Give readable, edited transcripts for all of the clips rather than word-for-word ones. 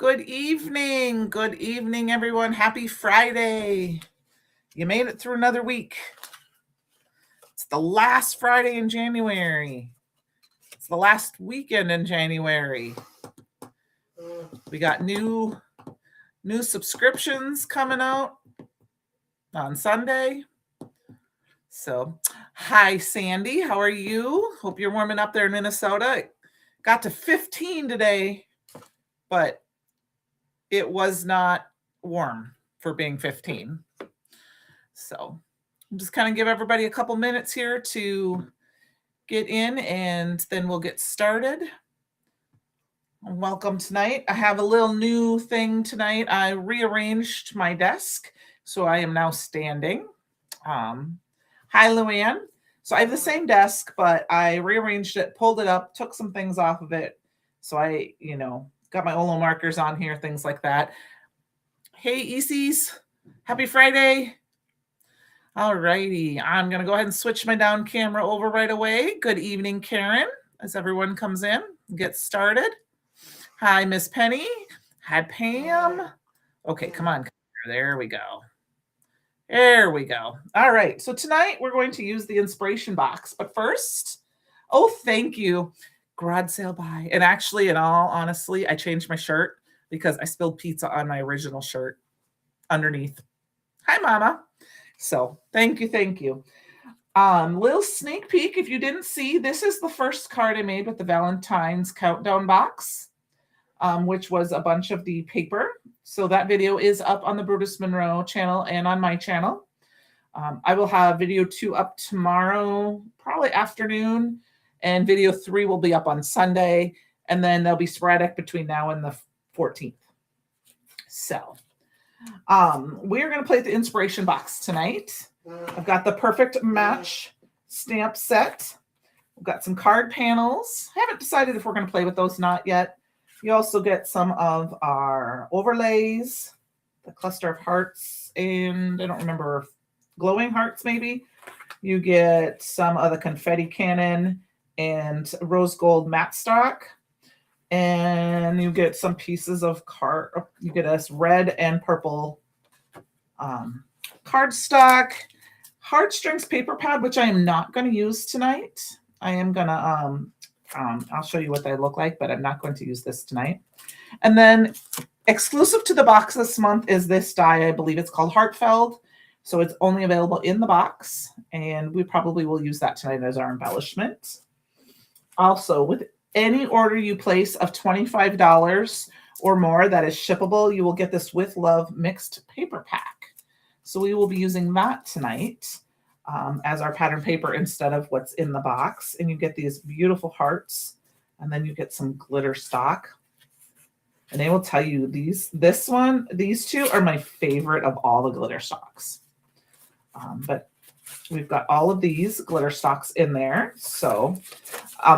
Good evening. Good evening, everyone. Happy Friday. You made it through another week. It's the last Friday in January. It's the last weekend in January. We got new subscriptions coming out on Sunday. So, hi, Sandy. How are you? Hope you're warming up there in Minnesota. Got to 15 today, but it was not warm for being 15. So I'm just kind of give everybody a couple minutes here to get in, and then we'll get started. Welcome tonight. I have a little new thing tonight. I rearranged my desk, so I am now standing. Hi, Luann. So I have the same desk, but I rearranged it, pulled it up, took some things off of it. So I, got my Olo markers on here, things like that. Hey, ECs. Happy Friday. All righty. I'm going to go ahead and switch my down camera over right away. Good evening, Karen, as everyone comes in and gets started. Hi, Miss Penny. Hi, Pam. Okay, come on. There we go. There we go. All right. So tonight we're going to use the inspiration box. But first, thank you. Garage sale buy. And actually, in all honesty, I changed my shirt because I spilled pizza on my original shirt underneath. Hi, Mama. So thank you. Little sneak peek. If you didn't see, this is the first card I made with the Valentine's countdown box, which was a bunch of the paper. So that video is up on the Brutus Monroe channel and on my channel. I will have video 2 up tomorrow, probably afternoon, and video 3 will be up on Sunday, and then they'll be sporadic between now and the 14th. So we're going to play the inspiration box tonight. I've got the perfect match stamp set. We've got some card panels. I haven't decided if we're going to play with those, not yet. You also get some of our overlays, the cluster of hearts, and I don't remember, glowing hearts maybe. You get some of the confetti cannon and rose gold matte stock. And you get some pieces of card. You get us red and purple cardstock, heartstrings paper pad, which I am not going to use tonight. I am going to, I'll show you what they look like, but I'm not going to use this tonight. And then exclusive to the box this month is this die. I believe it's called Heartfeld. So it's only available in the box, and we probably will use that tonight as our embellishment. Also, with any order you place of $25 or more that is shippable, you will get this With Love mixed paper pack. So we will be using that tonight as our pattern paper instead of what's in the box. And you get these beautiful hearts, and then you get some glitter stock. And they will tell you these two are my favorite of all the glitter stocks. But we've got all of these glitter stocks in there. So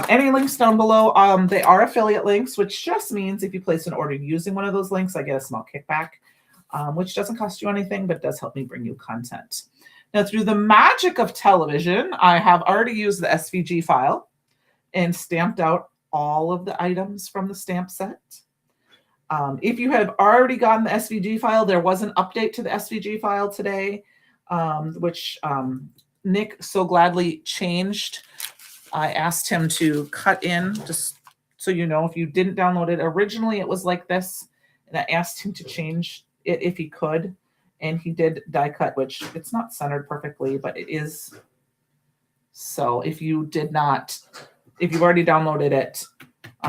any links down below, they are affiliate links, which just means if you place an order using one of those links, I get a small kickback, which doesn't cost you anything, but does help me bring you content. Now, through the magic of television, I have already used the SVG file and stamped out all of the items from the stamp set. If you have already gotten the SVG file, there was an update to the SVG file today, which Nick so gladly changed. I asked him to cut in, just so you know, if you didn't download it. Originally, it was like this, and I asked him to change it if he could, and he did die cut, which it's not centered perfectly, but it is. So if you've already downloaded it,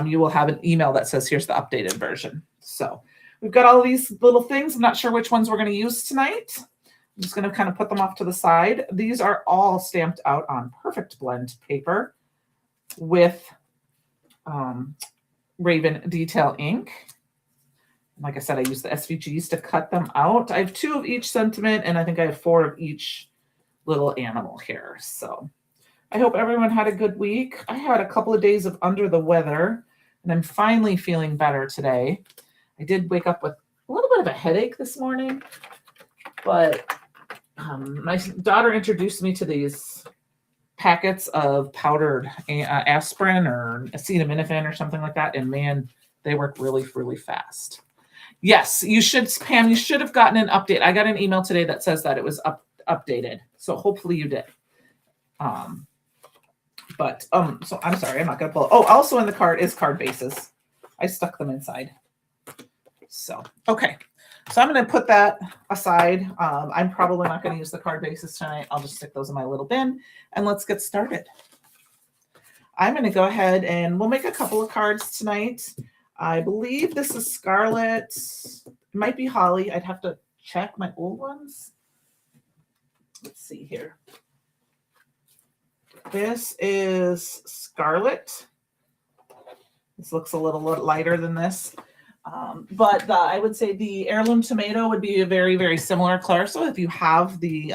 you will have an email that says, here's the updated version. So we've got all of these little things. I'm not sure which ones we're going to use tonight. I'm just going to kind of put them off to the side. These are all stamped out on Perfect Blend paper with Raven Detail ink. Like I said, I use the SVGs to cut them out. I have 2 of each sentiment, and I think I have 4 of each little animal here. So I hope everyone had a good week. I had a couple of days of under the weather, and I'm finally feeling better today. I did wake up with a little bit of a headache this morning, but my daughter introduced me to these packets of powdered aspirin or acetaminophen or something like that, and man, they work really, really fast. Yes, you should, Pam, you should have gotten an update. I got an email today that says that it was updated. So hopefully you did. So I'm sorry, I'm not gonna pull. Oh, also in the card is card bases. I stuck them inside. So, okay. So I'm going to put that aside. I'm probably not going to use the card bases tonight. I'll just stick those in my little bin and let's get started. I'm going to go ahead and we'll make a couple of cards tonight. I believe this is Scarlet. It might be Holly. I'd have to check my old ones. Let's see here. This is Scarlet. This looks a little lighter than this. But I would say the heirloom tomato would be a very, very similar color. So if you have the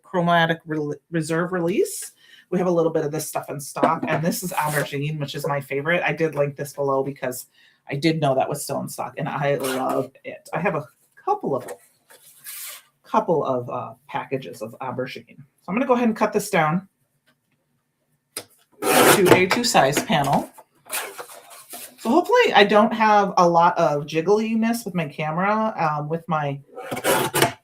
chromatic reserve release, we have a little bit of this stuff in stock. And this is aubergine, which is my favorite. I did link this below because I did know that was still in stock, and I love it. I have a couple of packages of aubergine. So I'm going to go ahead and cut this down to a 2-size panel. So hopefully I don't have a lot of jiggliness with my camera.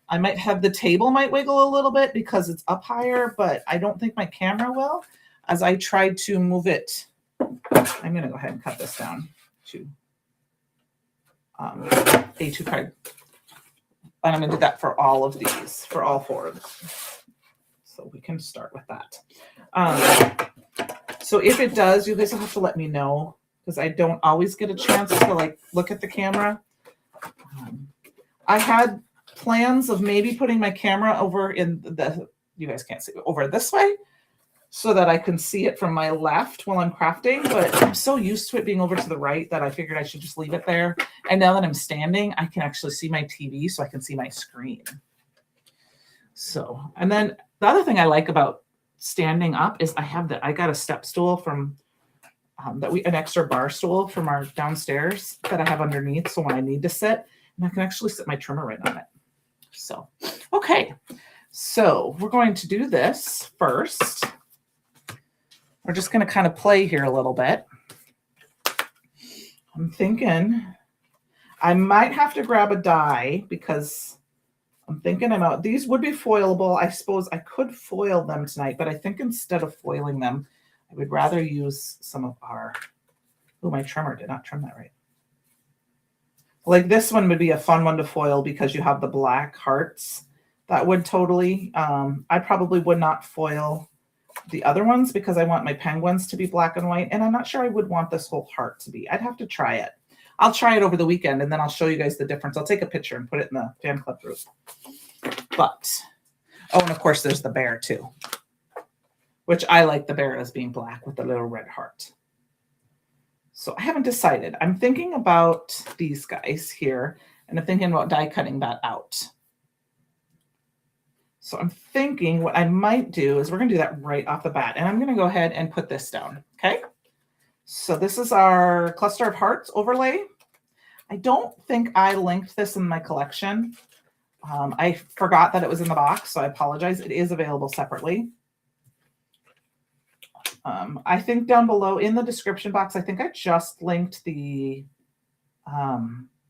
I might have the table might wiggle a little bit because it's up higher, but I don't think my camera will. As I tried to move it, I'm going to go ahead and cut this down to A2 card. And I'm going to do that for all of these, for all 4 of them. So we can start with that. So if it does, you guys will have to let me know, because I don't always get a chance to look at the camera. I had plans of maybe putting my camera over in you guys can't see it, over this way, so that I can see it from my left while I'm crafting, but I'm so used to it being over to the right that I figured I should just leave it there. And now that I'm standing, I can actually see my TV, so I can see my screen. So, and then the other thing I like about standing up is I got a step stool from an extra bar stool from our downstairs that I have underneath. So when I need to sit, and I can actually sit my trimmer right on it. So, okay. So we're going to do this first. We're just going to kind of play here a little bit. I'm thinking I might have to grab a die because I'm thinking these would be foilable. I suppose I could foil them tonight, but I think instead of foiling them, I would rather use some of my trimmer did not trim that right. Like this one would be a fun one to foil because you have the black hearts. That would totally, I probably would not foil the other ones because I want my penguins to be black and white. And I'm not sure I would want this whole heart to be. I'd have to try it. I'll try it over the weekend and then I'll show you guys the difference. I'll take a picture and put it in the fan club group. But, and of course there's the bear too, which I like the bear as being black with the little red heart. So I haven't decided. I'm thinking about these guys here, and I'm thinking about die cutting that out. So I'm thinking what I might do is we're going to do that right off the bat, and I'm going to go ahead and put this down. Okay. So this is our cluster of hearts overlay. I don't think I linked this in my collection. I forgot that it was in the box, so I apologize. It is available separately. I think down below in the description box, I think I just linked the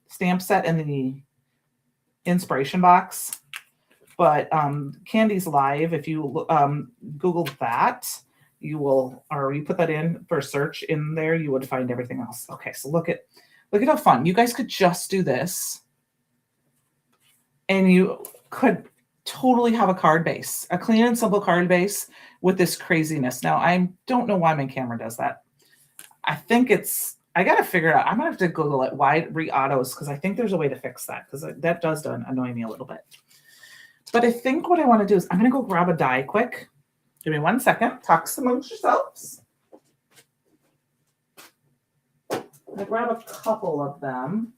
stamp set and the inspiration box. But Candi's Live, if you Google that, you put that in for a search in there, you would find everything else. Okay, so look at how fun. You guys could just do this. And you could totally have a card base, a clean and simple card base with this craziness. Now, I don't know why my camera does that. I think I got to figure it out. I'm going to have to Google it, why it re-autos, because I think there's a way to fix that, because that does annoy me a little bit. But I think what I want to do is I'm going to go grab a die quick. Give me 1 second. Talk amongst yourselves. I'm going to grab a couple of them.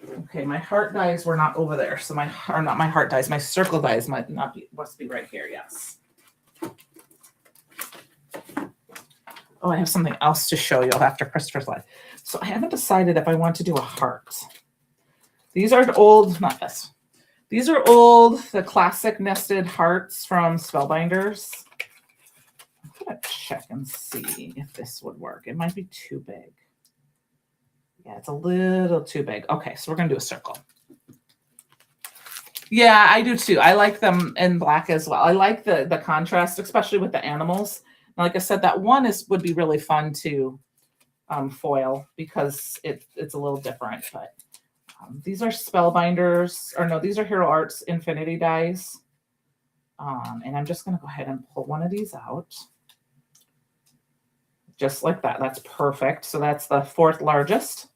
Okay, my heart dies were not over there. So not my heart dies, my circle dies must be right here, yes. Oh, I have something else to show you after Christopher's Live. So I haven't decided if I want to do a heart. These are old, not this. These are old, the classic nested hearts from Spellbinders. I'm going to check and see if this would work. It might be too big. Yeah, it's a little too big. Okay, so we're going to do a circle. Yeah, I do too. I like them in black as well. I like the contrast, especially with the animals. And like I said, that one would be really fun to foil because it's a little different. But these are Spellbinders, or no, these are Hero Arts Infinity dies. And I'm just going to go ahead and pull one of these out. Just like that. That's perfect. So that's the 4th largest.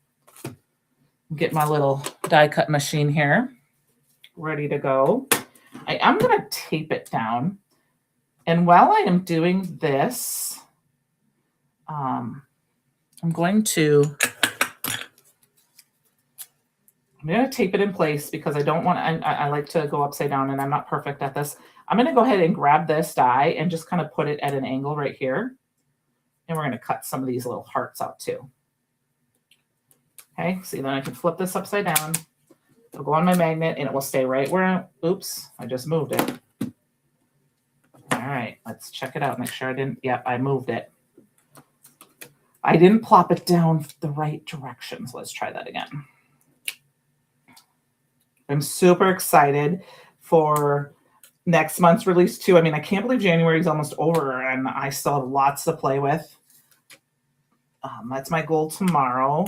Get my little die cut machine here ready to go. I am going to tape it down. And while I am doing this, I'm going to tape it in place because I don't want I like to go upside down and I'm not perfect at this. I'm going to go ahead and grab this die and just kind of put it at an angle right here. And we're going to cut some of these little hearts out too. Okay, see, then I can flip this upside down. It'll go on my magnet and it will stay right where oops, I just moved it. All right, let's check it out. Make sure I didn't, yep, I moved it. I didn't plop it down the right direction. So let's try that again. I'm super excited for next month's release too. I mean, I can't believe January is almost over and I still have lots to play with. That's my goal tomorrow,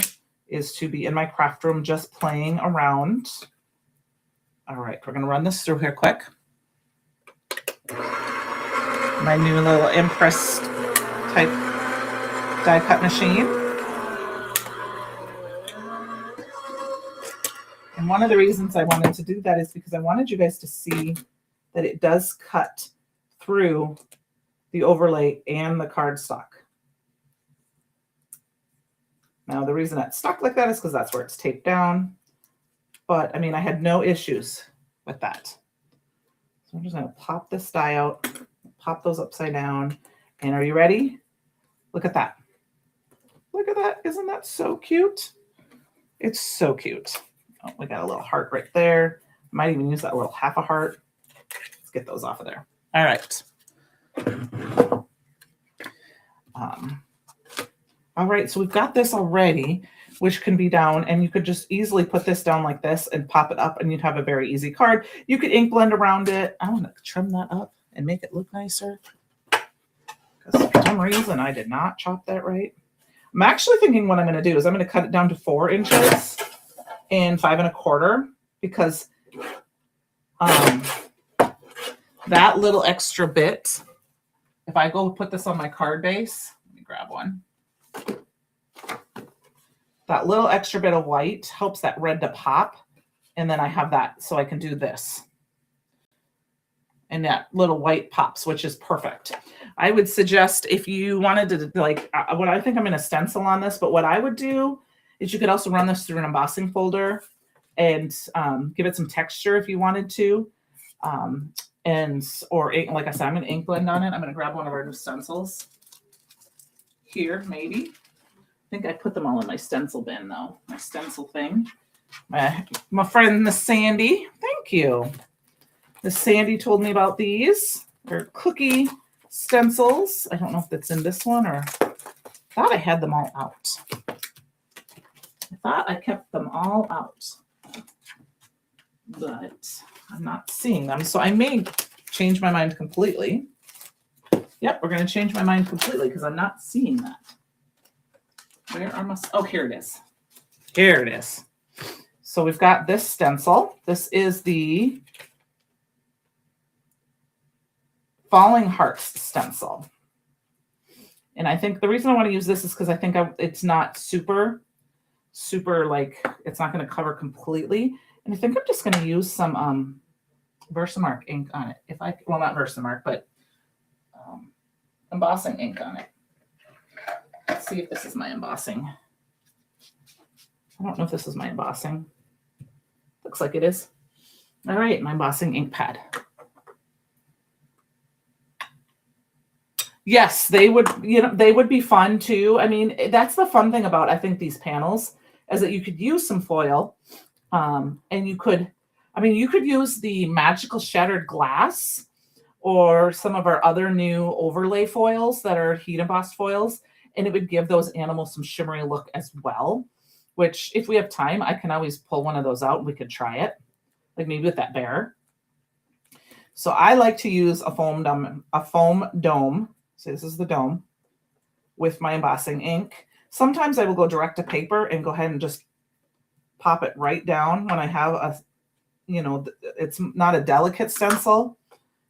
is to be in my craft room just playing around. All right, we're going to run this through here quick. My new little Impress type die cut machine. And one of the reasons I wanted to do that is because I wanted you guys to see that it does cut through the overlay and the cardstock. Now, the reason that's stuck like that is because that's where it's taped down. But, I mean, I had no issues with that. So I'm just going to pop this die out, pop those upside down. And are you ready? Look at that. Look at that. Isn't that so cute? It's so cute. Oh, we got a little heart right there. Might even use that little half a heart. Let's get those off of there. All right. All right, so we've got this already, which can be down, and you could just easily put this down like this and pop it up, and you'd have a very easy card. You could ink blend around it. I want to trim that up and make it look nicer, because for some reason I did not chop that right. I'm actually thinking what I'm going to do is I'm going to cut it down to 4 inches and 5 1/4, because that little extra bit, if I go put this on my card base, let me grab one. That little extra bit of white helps that red to pop. And then I have that so I can do this. And that little white pops, which is perfect. I would suggest if you wanted to, like, what I think I'm going to stencil on this, but what I would do is you could also run this through an embossing folder and give it some texture if you wanted to. Or like I said, I'm going to ink blend on it. I'm going to grab one of our new stencils here, maybe. I think I put them all in my stencil bin, though. My stencil thing. My friend, Miss Sandy. Thank you. Miss Sandy told me about these. They're cookie stencils. I don't know if that's in this one, or I thought I had them all out. I thought I kept them all out. But I'm not seeing them. So I may change my mind completely. Yep, we're going to change my mind completely because I'm not seeing that. Where are my... Oh, here it is. Here it is. So we've got this stencil. This is the Falling Hearts stencil. And I think the reason I want to use this is because I think it's not super, like, it's not going to cover completely. And I think I'm just going to use some Versamark ink on it. Well, not Versamark, but embossing ink on it. Let's see if this is my embossing. I don't know if this is my embossing. Looks like it is. All right, my embossing ink pad. Yes, they would, they would be fun too. I mean, that's the fun thing about, I think, these panels is that you could use some foil and you could use the Magical Shattered Glass or some of our other new overlay foils that are heat embossed foils, and it would give those animals some shimmery look as well. which if we have time, I can always pull one of those out and we could try it, like maybe with that bear. So I like to use a foam dome. So this is the dome with my embossing ink. Sometimes I will go direct to paper and go ahead and just pop it right down when I have a, it's not a delicate stencil.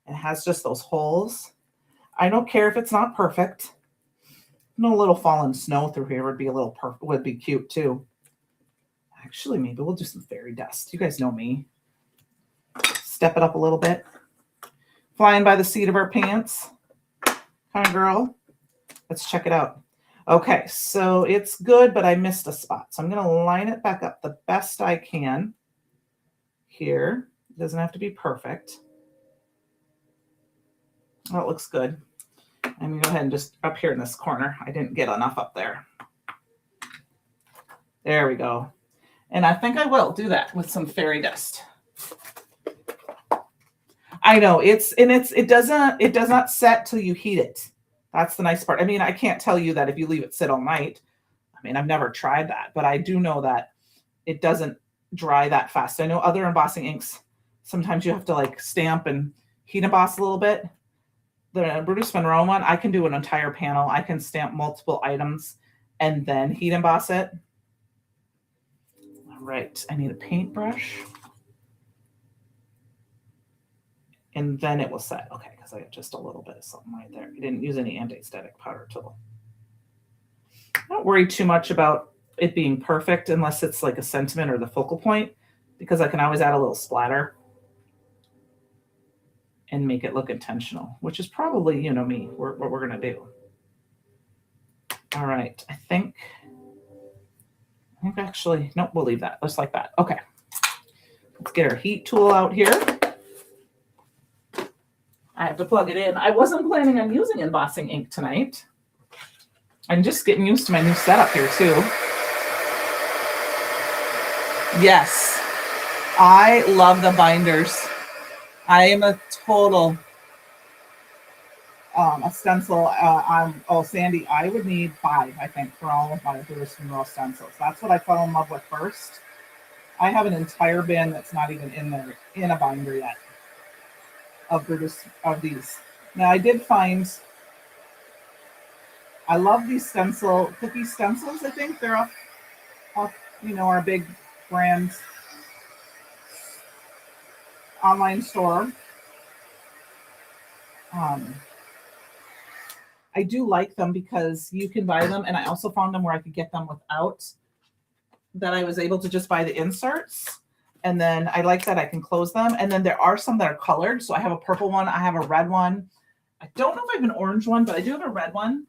It has just those holes. I don't care if it's not perfect. A little fallen snow through here would be cute too. Actually, maybe we'll do some fairy dust. You guys know me. Step it up a little bit. Flying by the seat of our pants kind of girl. Let's check it out. Okay, so it's good, but I missed a spot. So I'm going to line it back up the best I can here. It doesn't have to be perfect. Oh, it looks good. I'm going to go ahead and just up here in this corner. I didn't get enough up there. There we go. And I think I will do that with some fairy dust. I know it does not set till you heat it. That's the nice part. I mean, I can't tell you that if you leave it sit all night. I mean, I've never tried that, but I do know that it doesn't dry that fast. I know other embossing inks, sometimes you have to like stamp and heat emboss a little bit. The Brutus Monroe one, I can do an entire panel. I can stamp multiple items and then heat emboss it. All right, I need a paintbrush. And then it will set. Okay, because I got just a little bit of something right there. I didn't use any anti-static powder tool. Don't worry too much about it being perfect unless it's like a sentiment or the focal point, because I can always add a little splatter and make it look intentional, which is probably, me, what we're going to do. All right, I think actually, nope, we'll leave that. Just like that. Okay, let's get our heat tool out here. I have to plug it in. I wasn't planning on using embossing ink tonight. I'm just getting used to my new setup here too. Yes, I love the binders. I am a total a stencil. Sandy, I would need 5, I think, for all of my Brutus Monroe stencils. That's what I fell in love with first. I have an entire bin that's not even in a binder yet of these. Now I did find, I love these cookie stencils. I think they're off our big brand online store. I do like them because you can buy them, and I also found them where I could get them without that. I was able to just buy the inserts, and then I like that I can close them. And then there are some that are colored. So I have a purple one, I have a red one. I don't know if I have an orange one, but I do have a red one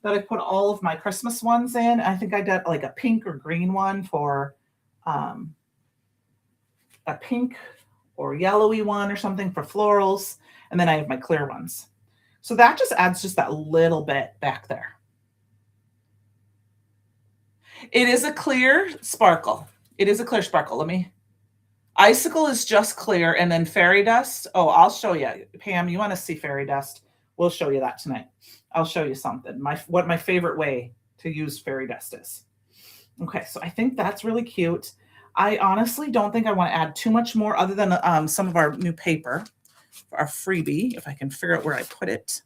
that I put all of my Christmas ones in. I think I did like a pink or green one for a pink or yellowy one or something for florals. And then I have my clear ones. So that just adds just that little bit back there. It is a clear sparkle. It is a clear sparkle. Icicle is just clear, and then fairy dust. Oh, I'll show you. Pam, you want to see fairy dust? We'll show you that tonight. I'll show you something. What my favorite way to use fairy dust is. Okay, so I think that's really cute. I honestly don't think I want to add too much more other than some of our new paper, our freebie, if I can figure out where I put it,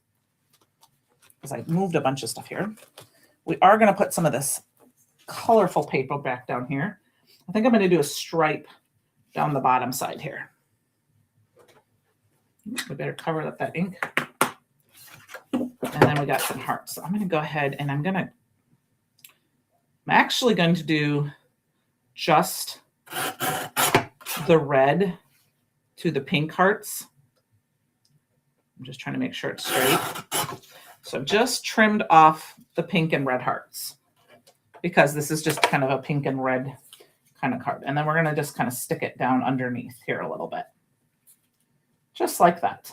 because I moved a bunch of stuff here. We are going to put some of this colorful paper back down here. I think I'm going to do a stripe down the bottom side here. We better cover up that ink. And then we got some hearts. So I'm going to go ahead and I'm actually going to do just the red to the pink hearts. I'm just trying to make sure it's straight. So I've just trimmed off the pink and red hearts because this is just kind of a pink and red kind of card. And then we're going to just kind of stick it down underneath here a little bit. Just like that.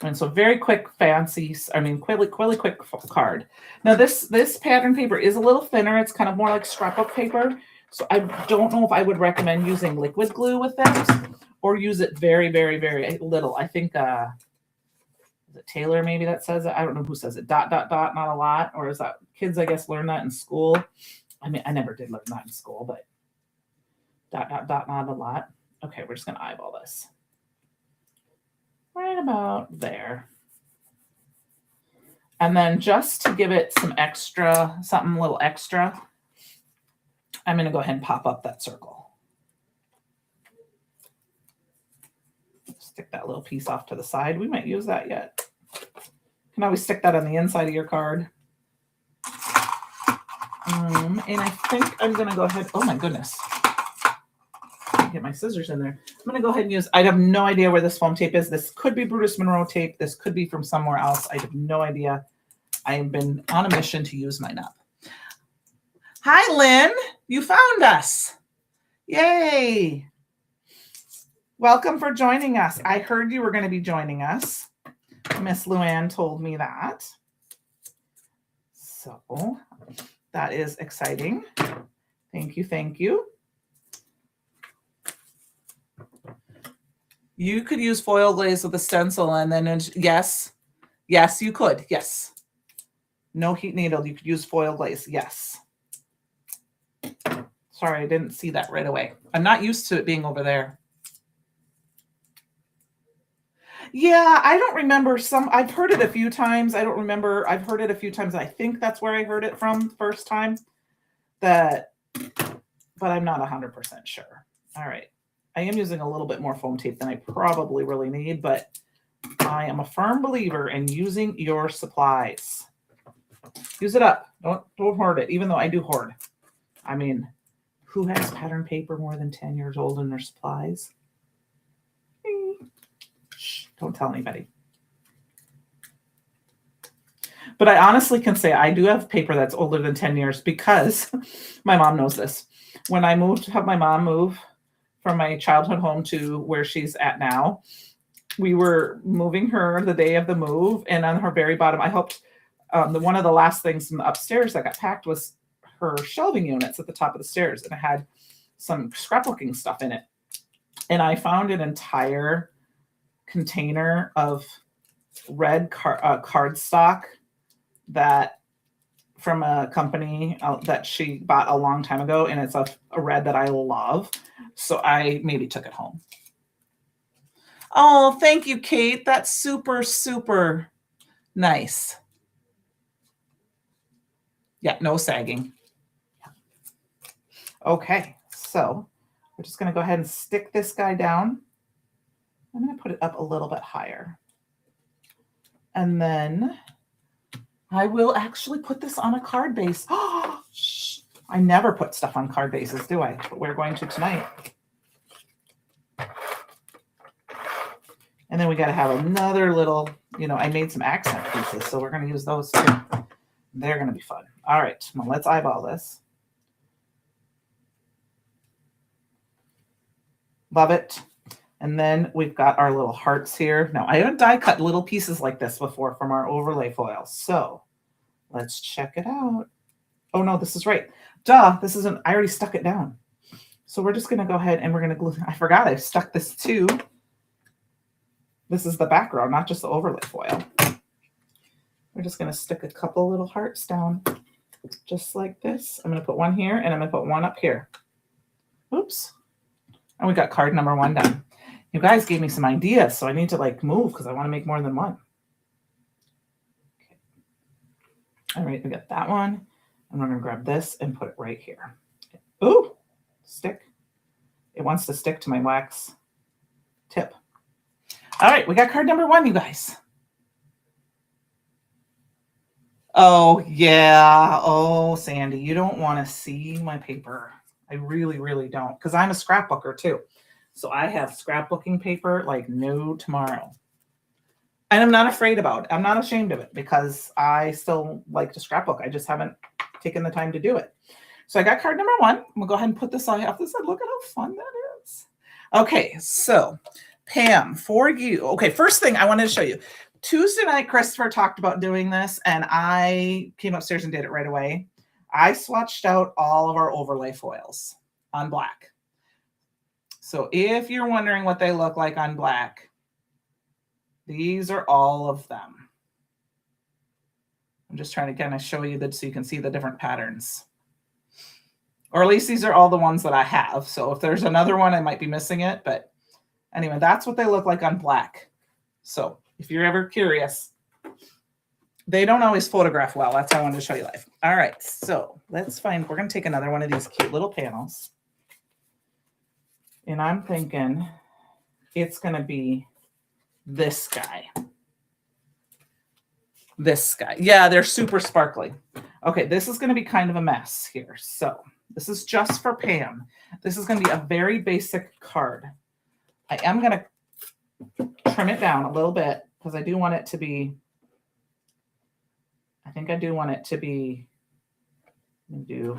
And so very quick, really quick card. Now this pattern paper is a little thinner. It's kind of more like scrapbook paper. So I don't know if I would recommend using liquid glue with this or use it very, very, very little. I think, is it Taylor maybe that says it? I don't know who says it. ... not a lot. Or is that kids, I guess, learn that in school. I mean, I never did learn that in school, but dot, dot, dot, not a lot. Okay, we're just going to eyeball this. Right about there. And then just to give it some extra, something a little extra, I'm going to go ahead and pop up that circle. Stick that little piece off to the side. We might use that yet. You can always stick that on the inside of your card. And I think I'm going to go ahead. Oh my goodness. Get my scissors in there. I'm going to go ahead and use, I have no idea where this foam tape is. This could be Brutus Monroe tape. This could be from somewhere else. I have no idea. I have been on a mission to use mine up. Hi, Lynn. You found us. Yay. Welcome for joining us. I heard you were going to be joining us. Miss Luann told me that. So that is exciting. Thank you. Thank you. You could use foil glaze with a stencil and then, yes, you could. Yes. No heat needle. You could use foil glaze. Yes. Sorry, I didn't see that right away. I'm not used to it being over there. Yeah, I don't remember I've heard it a few times. I don't remember. I've heard it a few times. And I think that's where I heard it from first time. But I'm not 100% sure. All right. I am using a little bit more foam tape than I probably really need, but I am a firm believer in using your supplies. Use it up. Don't hoard it, even though I do hoard. I mean, who has pattern paper more than 10 years old in their supplies? Shh, don't tell anybody. But I honestly can say I do have paper that's older than 10 years because my mom knows this. When I moved to have my mom move from my childhood home to where she's at now, we were moving her the day of the move. And on her very bottom, I helped, one of the last things from the upstairs that got packed was her shelving units at the top of the stairs. And it had some scrapbooking stuff in it. And I found an entire container of red cardstock that from a company that she bought a long time ago, and it's a red that I love. So I maybe took it home. Oh, thank you, Kate. That's super, super nice. Yeah, no sagging. Okay, so we're just going to go ahead and stick this guy down. I'm going to put it up a little bit higher. And then I will actually put this on a card base. Oh, I never put stuff on card bases, do I? But we're going to tonight. And then we got to have another little, I made some accent pieces, so we're going to use those too. They're going to be fun. All right, well, let's eyeball this. Love it. And then we've got our little hearts here. Now, I haven't die cut little pieces like this before from our overlay foil. So let's check it out. Oh, no, this is right. Duh, this isn't, I already stuck it down. So we're just going to go ahead and we're going to glue. I forgot I stuck this too. This is the background, not just the overlay foil. We're just going to stick a couple little hearts down just like this. I'm going to put one here and I'm going to put one up here. Oops. And we got card number 1 done. You guys gave me some ideas, so I need to move because I want to make more than one. Okay. All right, we got that one. And we're going to grab this and put it right here. Ooh, stick. It wants to stick to my wax tip. All right, we got card number 1, you guys. Oh, yeah. Oh, Sandy, you don't want to see my paper. I really, really don't, because I'm a scrapbooker too. So I have scrapbooking paper like no tomorrow. And I'm not afraid about it. I'm not ashamed of it because I still like to scrapbook. I just haven't taken the time to do it. So I got card number 1. We'll go ahead and put this on off the side. Look at how fun that is. Okay, so Pam, for you. Okay, first thing I wanted to show you. Tuesday night, Christopher talked about doing this, and I came upstairs and did it right away. I swatched out all of our overlay foils on black. So if you're wondering what they look like on black, these are all of them. I'm just trying to kind of show you that so you can see the different patterns. Or at least these are all the ones that I have. So if there's another one, I might be missing it. But anyway, that's what they look like on black. So if you're ever curious, they don't always photograph well. That's why I wanted to show you live. All right, so let's find, we're going to take another one of these cute little panels. And I'm thinking it's going to be this guy. This guy. Yeah, they're super sparkly. Okay, this is going to be kind of a mess here. So this is just for Pam. This is going to be a very basic card. I am going to trim it down a little bit because I do want it to be, I think I do want it to be, do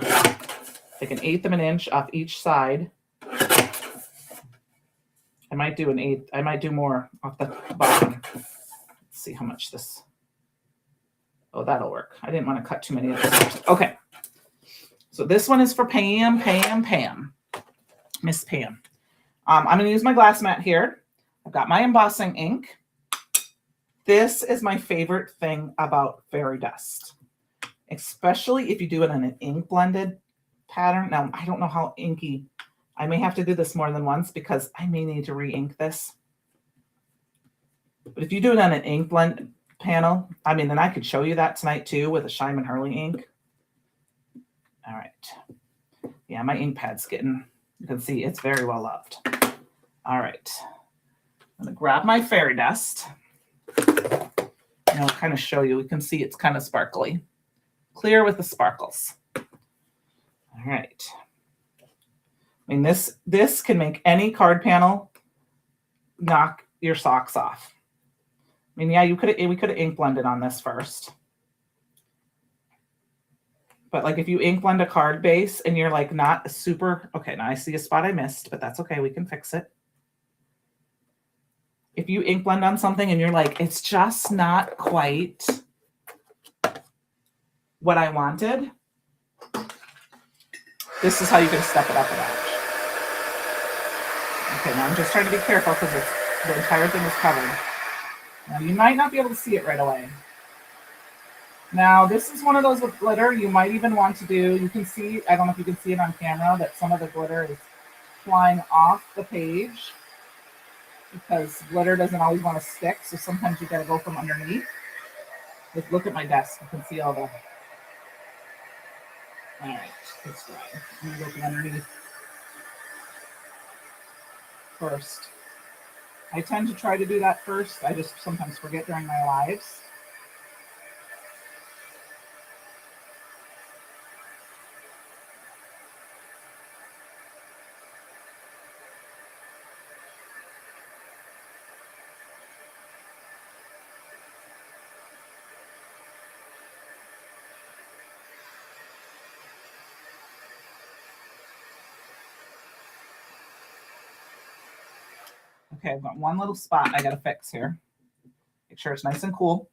like 1/8 of an inch off each side. I might do 1/8. I might do more off the bottom. Let's see how much this. Oh, that'll work. I didn't want to cut too many of those. Okay. So this one is for Pam. Miss Pam. I'm going to use my glass mat here. I've got my embossing ink. This is my favorite thing about fairy dust, especially if you do it in an ink blended pattern. Now, I don't know how inky. I may have to do this more than once because I may need to re-ink this. But if you do it on an ink blend panel, I mean, then I could show you that tonight too with a Shyman Hurley ink. All right. Yeah, my ink pad's getting, you can see it's very well loved. All right. I'm going to grab my fairy dust. And I'll kind of show you. We can see it's kind of sparkly. Clear with the sparkles. All right. I mean, this can make any card panel knock your socks off. I mean, yeah, we could have ink blended on this first. But like if you ink blend a card base and you're like not super, okay, now I see a spot I missed, but that's okay. We can fix it. If you ink blend on something and you're like, it's just not quite what I wanted, this is how you can step it up a notch. Okay, now I'm just trying to be careful because the entire thing is covered. Now you might not be able to see it right away. Now this is one of those with glitter you might even want to do. You can see, I don't know if you can see it on camera, that some of the glitter is flying off the page because glitter doesn't always want to stick. So sometimes you got to go from underneath. Like, look at my desk. You can see all the, all right, it's dry. I'm going to go from underneath first. I tend to try to do that first. I just sometimes forget during my lives. Okay, I've got one little spot I got to fix here. Make sure it's nice and cool.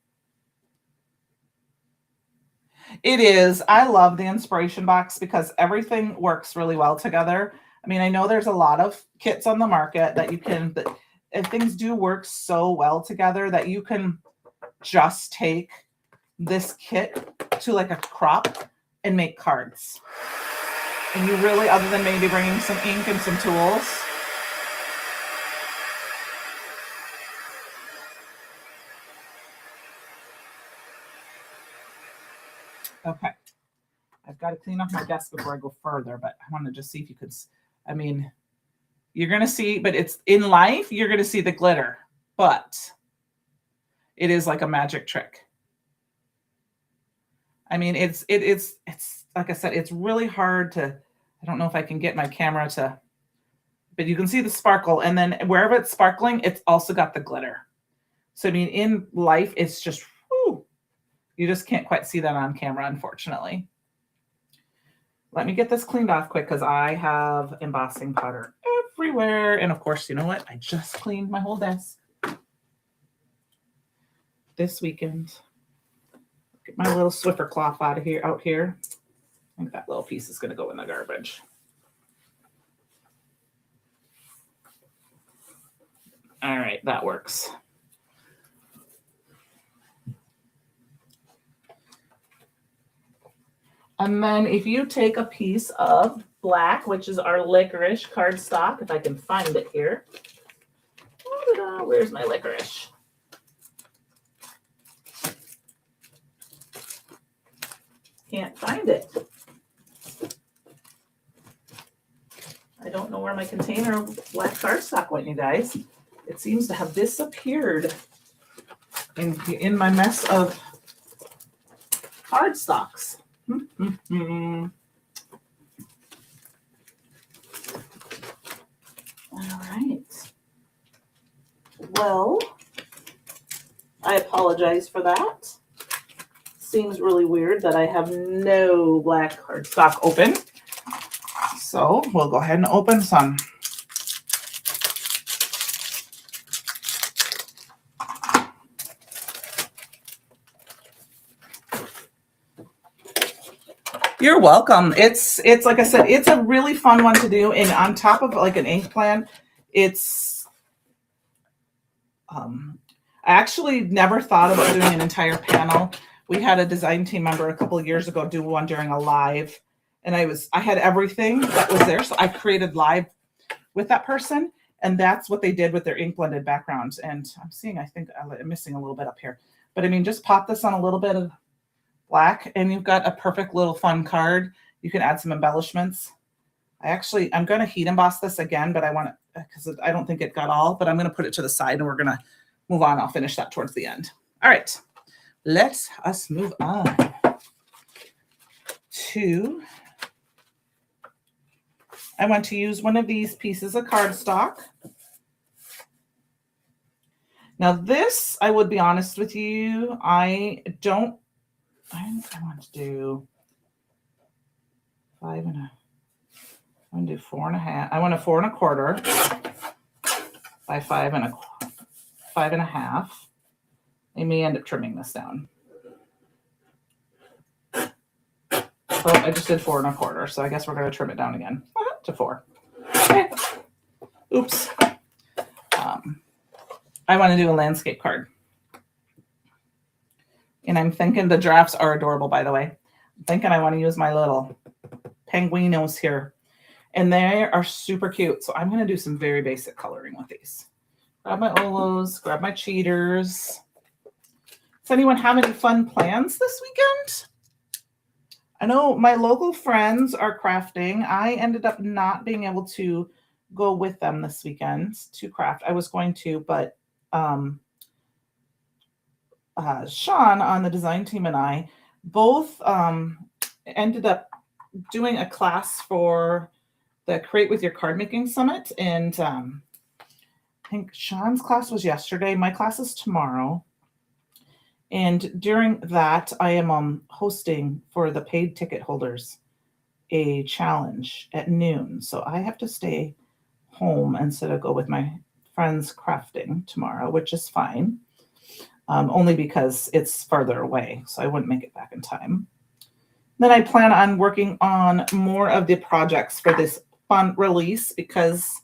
It is. I love the inspiration box because everything works really well together. I mean, I know there's a lot of kits on the market that you can, and things do work so well together that you can just take this kit to like a crop and make cards. And you really, other than maybe bringing some ink and some tools, okay. I've got to clean up my desk before I go further, but I want to just see if you could, I mean, you're going to see, but it's in life, you're going to see the glitter, but it is like a magic trick. I mean, it's like I said, it's really hard to, I don't know if I can get my camera to, but you can see the sparkle. And then wherever it's sparkling, it's also got the glitter. So, I mean, in life, it's just, whew, you just can't quite see that on camera, unfortunately. Let me get this cleaned off quick because I have embossing powder everywhere. And of course, you know what? I just cleaned my whole desk this weekend. Get my little Swiffer cloth out here. I think that little piece is going to go in the garbage. All right, that works. And then if you take a piece of black, which is our licorice cardstock, if I can find it here. Where's my licorice? Can't find it. I don't know where my container of black cardstock went, you guys. It seems to have disappeared in my mess of cardstocks. All right. Well, I apologize for that. Seems really weird that I have no black cardstock open. So we'll go ahead and open some. You're welcome. It's like I said, it's a really fun one to do. And on top of like an ink plan, it's I actually never thought about doing an entire panel. We had a design team member a couple of years ago do one during a live, and I had everything that was there. So I created live with that person, and that's what they did with their ink blended backgrounds. And I'm seeing, I think I'm missing a little bit up here, but I mean, just pop this on a little bit of black and you've got a perfect little fun card. You can add some embellishments. I'm going to heat emboss this again, but I want to, because I don't think it got all, but I'm going to put it to the side and we're going to move on. I'll finish that towards the end. All right, let us move on to, I want to use one of these pieces of cardstock. Now this, I would be honest with you, I want to do 5 and a, I'm going to do 4 and a half. I want a 4 1/4 by 5 and a half. I may end up trimming this down. Oh, I just did 4 1/4, so I guess we're going to trim it down again to 4. Okay. Oops. I want to do a landscape card. And I'm thinking the drafts are adorable, by the way. I'm thinking I want to use my little penguinos here. And they are super cute. So I'm going to do some very basic coloring with these. Grab my Olos, grab my cheaters. Does anyone have any fun plans this weekend? I know my local friends are crafting. I ended up not being able to go with them this weekend to craft. I was going to, but Sean on the design team and I both ended up doing a class for the Create With Your Card Making Summit. And I think Sean's class was yesterday. My class is tomorrow. And during that, I am hosting for the paid ticket holders a challenge at noon. So I have to stay home instead of go with my friends crafting tomorrow, which is fine. Only because it's further away, so I wouldn't make it back in time. Then I plan on working on more of the projects for this fun release, because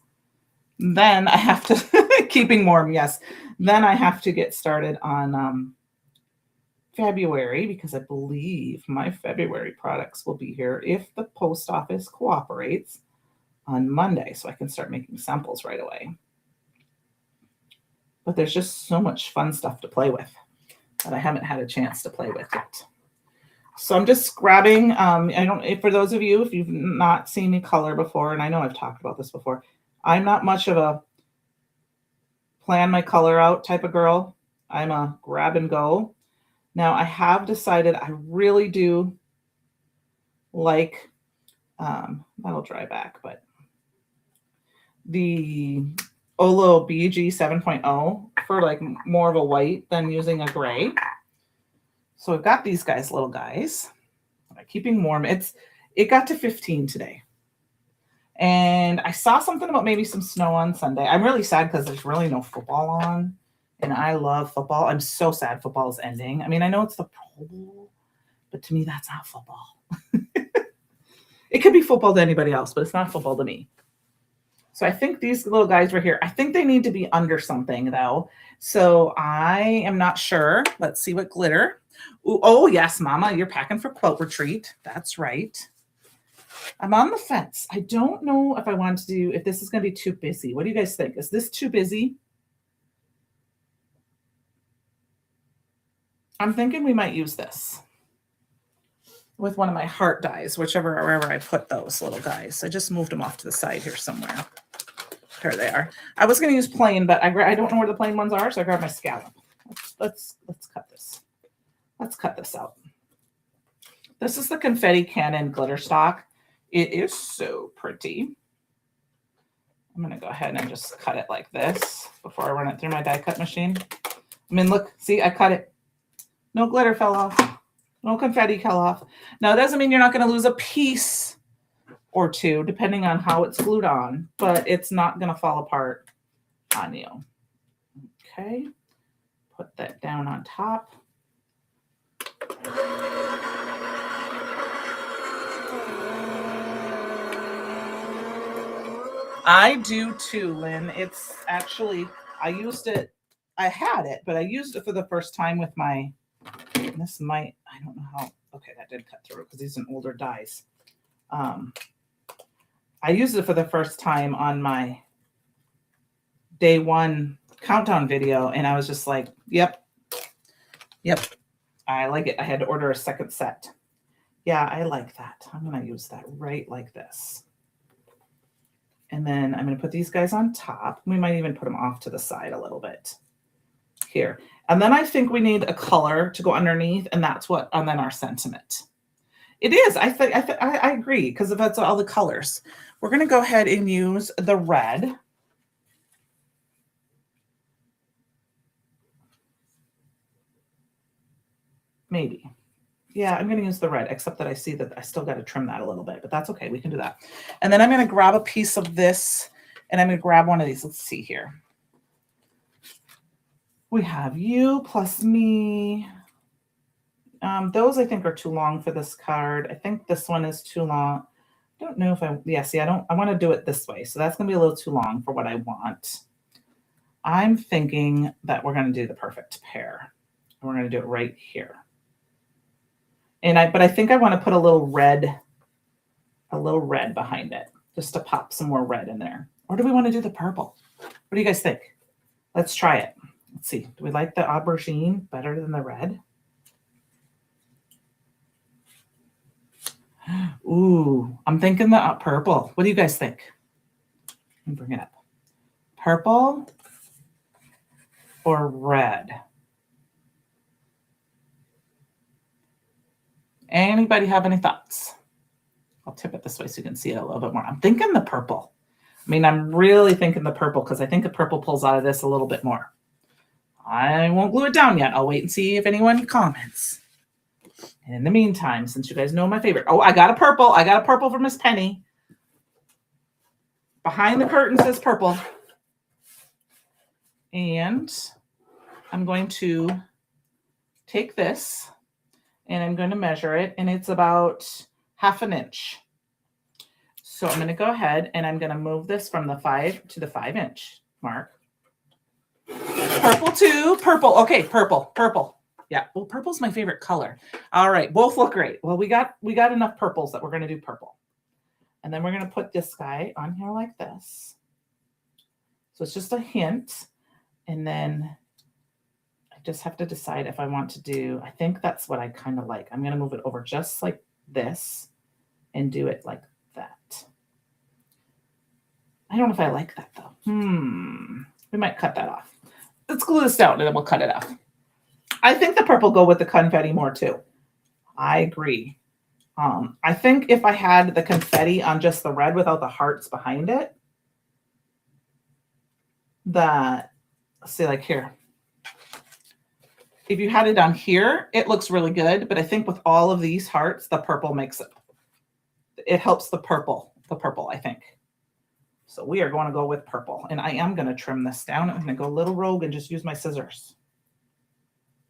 then I have to, keeping warm, yes. Then I have to get started on February, because I believe my February products will be here if the post office cooperates on Monday, so I can start making samples right away. But there's just so much fun stuff to play with that I haven't had a chance to play with yet. So I'm just grabbing, for those of you, if you've not seen me color before, and I know I've talked about this before, I'm not much of a plan my color out type of girl. I'm a grab and go. Now I have decided I really do like, that'll dry back, but the Olo BG 7.0 for like more of a white than using a gray. So I've got these guys, little guys. Keeping warm. It got to 15 today. And I saw something about maybe some snow on Sunday. I'm really sad because there's really no football on. And I love football. I'm so sad football is ending. I mean, I know it's the Pro Bowl, but to me, that's not football. It could be football to anybody else, but it's not football to me. So I think these little guys right here, I think they need to be under something though. So I am not sure. Let's see what glitter. Ooh, oh yes, Mama, you're packing for quilt retreat. That's right. I'm on the fence. I don't know if I want to do, if this is going to be too busy. What do you guys think? Is this too busy? I'm thinking we might use this with one of my heart dies, wherever I put those little guys. I just moved them off to the side here somewhere. There they are. I was going to use plain, but I don't know where the plain ones are, so I grabbed my scallop. Let's cut this. Let's cut this out. This is the Confetti Cannon glitter stock. It is so pretty. I'm going to go ahead and just cut it like this before I run it through my die cut machine. I mean, look, see, I cut it. No glitter fell off. No confetti fell off. Now, it doesn't mean you're not going to lose a piece or two, depending on how it's glued on, but it's not going to fall apart on you. Okay. Put that down on top. I do too, Lynn. It's actually, I had it, but I used it for the first time with my, this might, I don't know how, okay, that did cut through because these are older dies. I used it for the first time on my day one countdown video, and I was just like, yep, I like it. I had to order a second set. Yeah, I like that. I'm going to use that right like this. And then I'm going to put these guys on top. We might even put them off to the side a little bit here. And then I think we need a color to go underneath, and then our sentiment. It is. I agree, because that's all the colors. We're going to go ahead and use the red. Maybe. Yeah, I'm going to use the red, except that I see that I still got to trim that a little bit, but that's okay. We can do that. And then I'm going to grab a piece of this, and I'm going to grab one of these. Let's see here. We have you plus me. Those I think are too long for this card. I think this one is too long. I don't know if I want to do it this way. So that's going to be a little too long for what I want. I'm thinking that we're going to do the perfect pair. We're going to do it right here. But I think I want to put a little red behind it, just to pop some more red in there. Or do we want to do the purple? What do you guys think? Let's try it. Let's see. Do we like the aubergine better than the red? Ooh, I'm thinking the purple. What do you guys think? Let me bring it up. Purple or red? Anybody have any thoughts? I'll tip it this way so you can see it a little bit more. I'm thinking the purple. I mean, I'm really thinking the purple because I think the purple pulls out of this a little bit more. I won't glue it down yet. I'll wait and see if anyone comments. And in the meantime, since you guys know my favorite. Oh, I got a purple. I got a purple for Miss Penny. Behind the curtain says purple. And I'm going to take this and I'm going to measure it, and it's about 1/2 inch. So I'm going to go ahead and I'm going to move this from the 5 to the 5 inch mark. Purple too. Purple. Okay, purple. Yeah, well, purple's my favorite color. All right, both look great. Well, we got enough purples that we're going to do purple. And then we're going to put this guy on here like this. So it's just a hint. And then I just have to decide if I want to do, I think that's what I kind of like. I'm going to move it over just like this and do it like that. I don't know if I like that though. We might cut that off. Let's glue this down and then we'll cut it off. I think the purple go with the confetti more too. I agree. I think if I had the confetti on just the red without the hearts behind it, let's see, like here. If you had it on here, it looks really good. But I think with all of these hearts, the purple makes it helps the purple, I think. So we are going to go with purple. And I am going to trim this down. I'm going to go a little rogue and just use my scissors.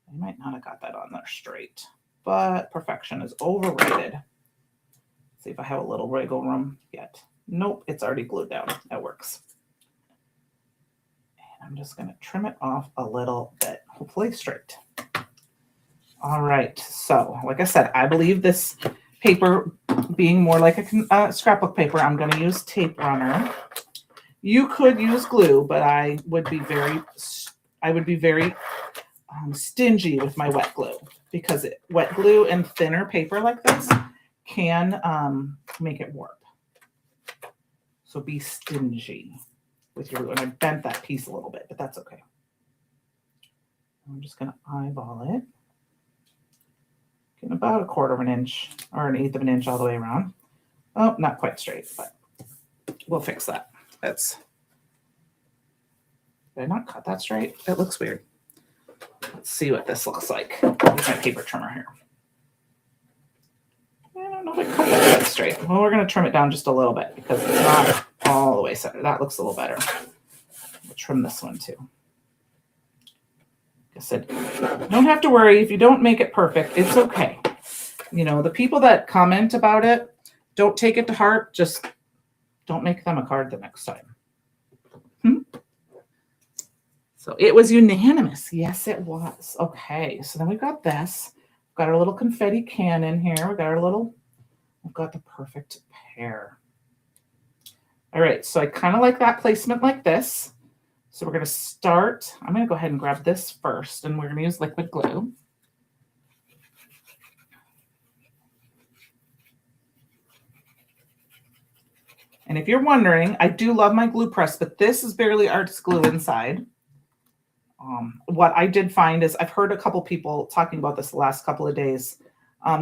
I might not have got that on there straight, but perfection is overrated. Let's see if I have a little wiggle room yet. Nope, it's already glued down. That works. And I'm just going to trim it off a little bit, hopefully straight. All right, so like I said, I believe this paper being more like a scrapbook paper, I'm going to use tape runner. You could use glue, but I would be very stingy with my wet glue, because wet glue and thinner paper like this can make it warp. So be stingy with your glue. And I bent that piece a little bit, but that's okay. I'm just going to eyeball it. Getting about 1/4 of an inch or 1/8 of an inch all the way around. Oh, not quite straight, but we'll fix that. Did I not cut that straight? It looks weird. Let's see what this looks like. Use my paper trimmer here. I don't know if I cut that straight. Well, we're going to trim it down just a little bit because it's not all the way centered. That looks a little better. We'll trim this one too. Like I said, don't have to worry if you don't make it perfect. It's okay. You know, the people that comment about it, don't take it to heart. Just don't make them a card the next time. So it was unanimous. Yes, it was. Okay, so then we got this. We've got our little confetti cannon here. We've got the perfect pair. All right, so I kind of like that placement like this. So we're going to start. I'm going to go ahead and grab this first, and we're going to use liquid glue. And if you're wondering, I do love my glue press, but this is Barely Artist glue inside. What I did find is I've heard a couple people talking about this the last couple of days.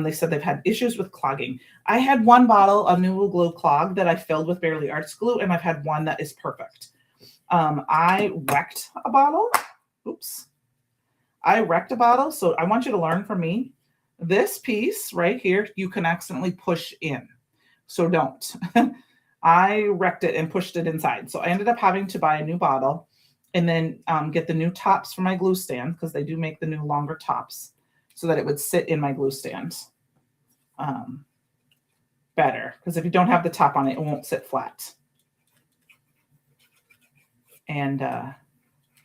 They said they've had issues with clogging. I had one bottle of New Glue Clog that I filled with Barely Artist glue, and I've had one that is perfect. I wrecked a bottle. Oops. I wrecked a bottle, so I want you to learn from me. This piece right here, you can accidentally push in, so don't. I wrecked it and pushed it inside, so I ended up having to buy a new bottle and then get the new tops for my glue stand, because they do make the new longer tops so that it would sit in my glue stand better, because if you don't have the top on it, it won't sit flat. And I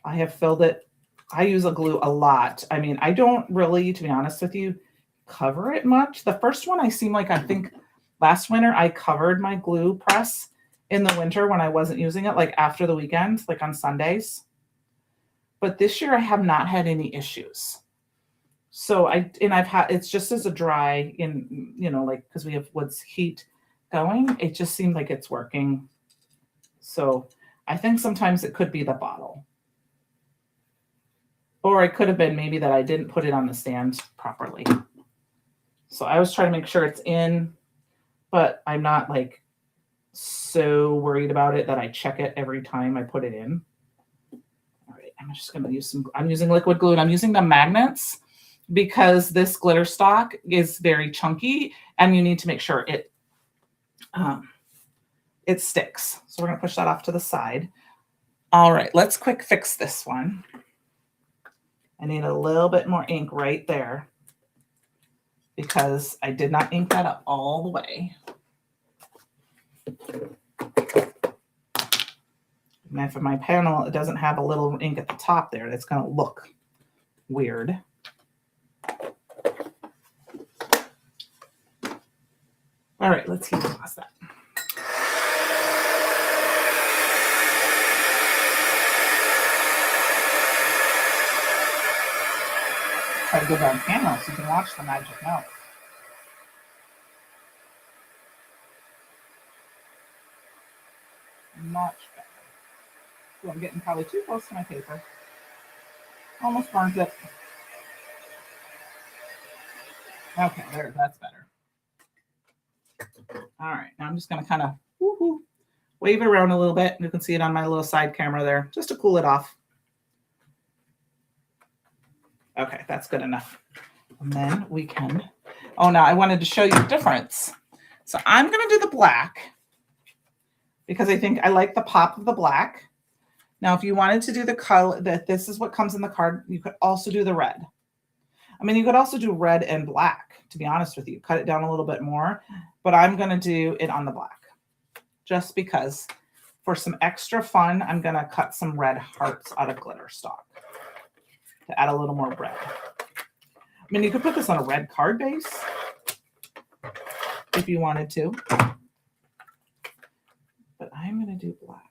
have filled it. I use a glue a lot. I mean, I don't really, to be honest with you, cover it much. The first one, I think last winter, I covered my glue press in the winter when I wasn't using it, like after the weekend, like on Sundays. But this year I have not had any issues. So it's just as a dry in, like, because we have wood's heat going, it just seemed like it's working. So I think sometimes it could be the bottle. Or it could have been maybe that I didn't put it on the stand properly. So I was trying to make sure it's in, but I'm not like so worried about it that I check it every time I put it in. All right, I'm just going to use I'm using liquid glue, and I'm using the magnets because this glitter stock is very chunky and you need to make sure it sticks. So we're going to push that off to the side. All right, let's quick fix this one. I need a little bit more ink right there because I did not ink that up all the way. And for my panel, it doesn't have a little ink at the top there. That's going to look weird. All right, let's heat past that. Try to go down camera so you can watch the magic melt. Much better. So I'm getting probably too close to my paper. Almost burnt it. Okay, that's better. All right, now I'm just going to kind of wave it around a little bit. You can see it on my little side camera there, just to cool it off. Okay, that's good enough. And then we can, now I wanted to show you the difference. So I'm going to do the black because I think I like the pop of the black. Now, if you wanted to do the color, this is what comes in the card, you could also do the red. I mean, you could also do red and black, to be honest with you. Cut it down a little bit more, but I'm going to do it on the black just because for some extra fun, I'm going to cut some red hearts out of glitter stock to add a little more red. I mean, you could put this on a red card base, if you wanted to. But I'm going to do black.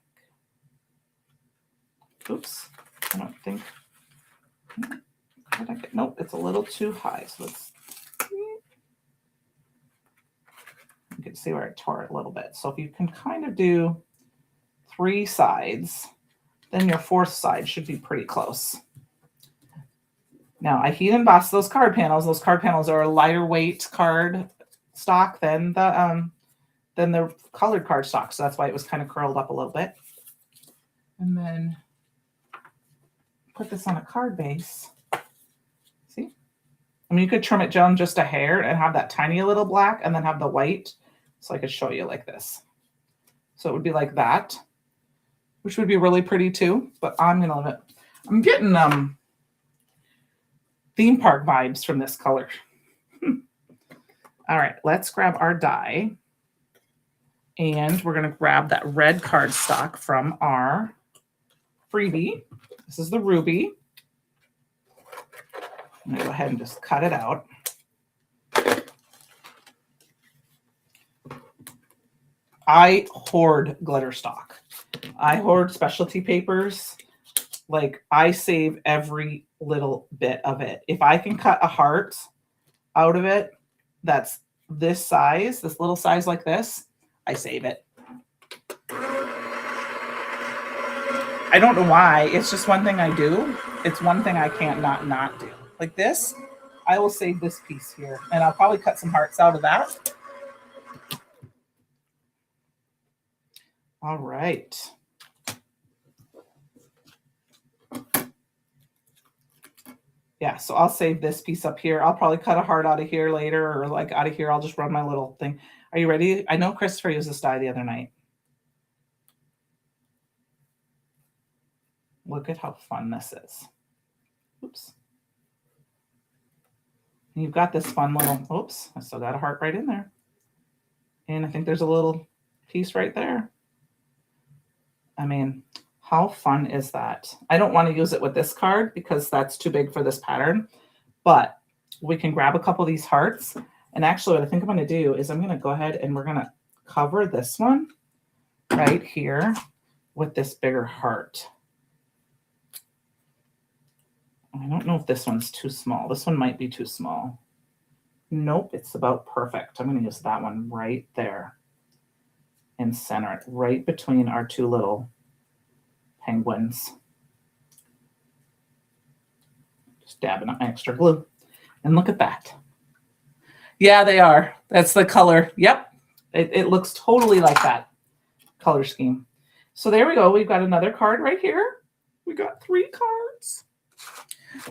Oops, I don't think. Nope, it's a little too high. So let's. You can see where I tore it a little bit. So if you can kind of do 3 sides, then your 4th side should be pretty close. Now I heat and embossed those card panels. Those card panels are a lighter weight card stock than the colored card stock. So that's why it was kind of curled up a little bit. And then put this on a card base. See? I mean, you could trim it down just a hair and have that tiny little black and then have the white. So I could show you like this. So it would be like that, which would be really pretty too, but I'm going to leave it. I'm getting theme park vibes from this color. All right, let's grab our die. And we're going to grab that red cardstock from our freebie. This is the Ruby. I'm going to go ahead and just cut it out. I hoard glitter stock. I hoard specialty papers. Like, I save every little bit of it. If I can cut a heart out of it that's this size, this little size like this, I save it. I don't know why. It's just one thing I do. It's one thing I can't not do. Like this, I will save this piece here. And I'll probably cut some hearts out of that. All right. Yeah, so I'll save this piece up here. I'll probably cut a heart out of here later, or like out of here, I'll just run my little thing. Are you ready? I know Christopher used this die the other night. Look at how fun this is. Oops. And you've got this fun little, oops, I still got a heart right in there. And I think there's a little piece right there. I mean, how fun is that? I don't want to use it with this card because that's too big for this pattern, but we can grab a couple of these hearts. And actually what I think I'm going to do is I'm going to go ahead and we're going to cover this one right here with this bigger heart. I don't know if this one's too small. This one might be too small. Nope, it's about perfect. I'm going to use that one right there and center it right between our 2 little penguins. Just dabbing up my extra glue. And look at that. Yeah, they are. That's the color. Yep. It looks totally like that color scheme. So there we go. We've got another card right here. We got 3 cards.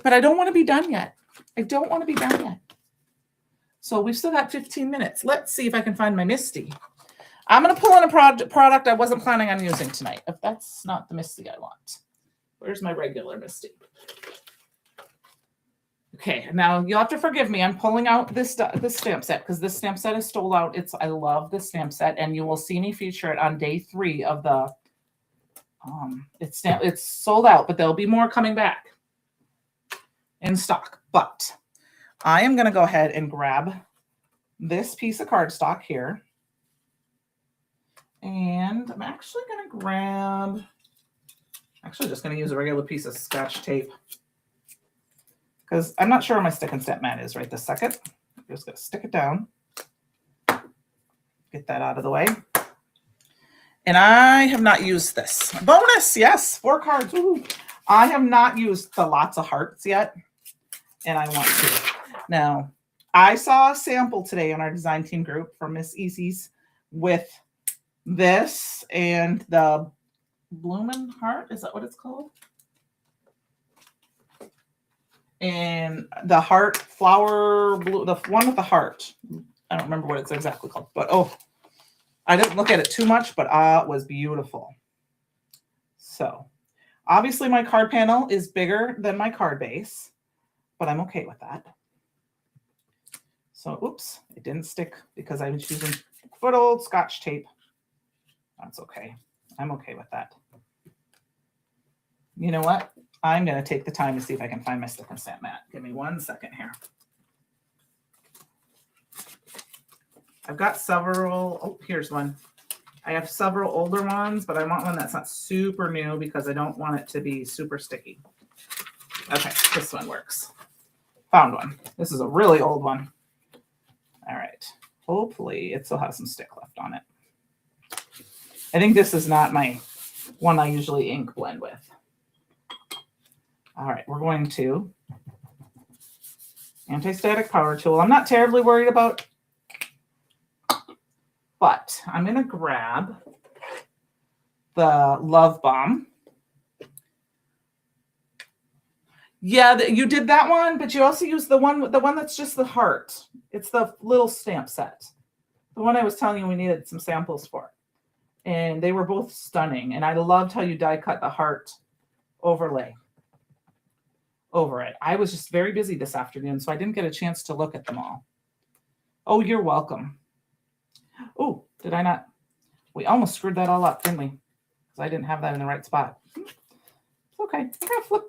But I don't want to be done yet. I don't want to be done yet. So we've still got 15 minutes. Let's see if I can find my Misty. I'm going to pull in a product I wasn't planning on using tonight. If that's not the Misty I want. Where's my regular Misty? Okay, now you'll have to forgive me. I'm pulling out this stamp set because this stamp set is sold out. I love this stamp set, and you will see me feature it on day 3 of the. It's sold out, but there'll be more coming back in stock. But I am going to go ahead and grab this piece of cardstock here. And I'm actually going to grab, just going to use a regular piece of Scotch tape because I'm not sure where my stick and stamp mat is right this second. I'm just going to stick it down, get that out of the way. And I have not used this. Bonus, yes, 4 cards. Woo. I have not used the lots of hearts yet, and I want to. Now, I saw a sample today on our design team group from Miss Easy's with this and the Bloomin' Heart. Is that what it's called? And the heart flower blue, the one with the heart. I don't remember what it's exactly called, but oh, I didn't look at it too much, but it was beautiful. So obviously my card panel is bigger than my card base, but I'm okay with that. So, oops, it didn't stick because I was using good old Scotch tape. That's okay. I'm okay with that. You know what? I'm going to take the time to see if I can find my stick and stamp mat. Give me 1 second here. I've got several. Oh, here's one. I have several older ones, but I want one that's not super new because I don't want it to be super sticky. Okay, this one works. Found one. This is a really old one. All right. Hopefully it still has some stick left on it. I think this is not my one I usually ink blend with. All right, we're going to anti-static power tool. I'm not terribly worried about, but I'm going to grab the Love Bomb. Yeah, you did that one, but you also used the one that's just the heart. It's the little stamp set. The one I was telling you we needed some samples for. And they were both stunning. And I loved how you die cut the heart overlay over it. I was just very busy this afternoon, so I didn't get a chance to look at them all. Oh, you're welcome. Oh, did I not? We almost screwed that all up, didn't we? Because I didn't have that in the right spot. It's okay. I'm going to flip.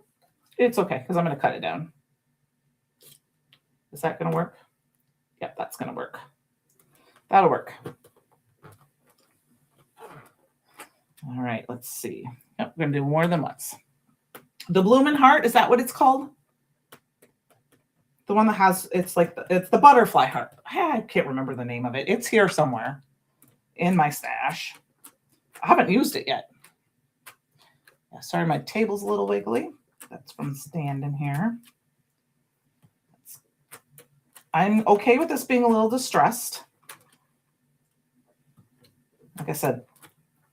It's okay, because I'm going to cut it down. Is that going to work? Yep, that's going to work. That'll work. All right, let's see. Yep, we're going to do more than once. The Bloomin' Heart, is that what it's called? The one that has, it's the butterfly heart. I can't remember the name of it. It's here somewhere in my stash. I haven't used it yet. Yeah, sorry, my table's a little wiggly. That's from standing here. I'm okay with this being a little distressed. Like I said,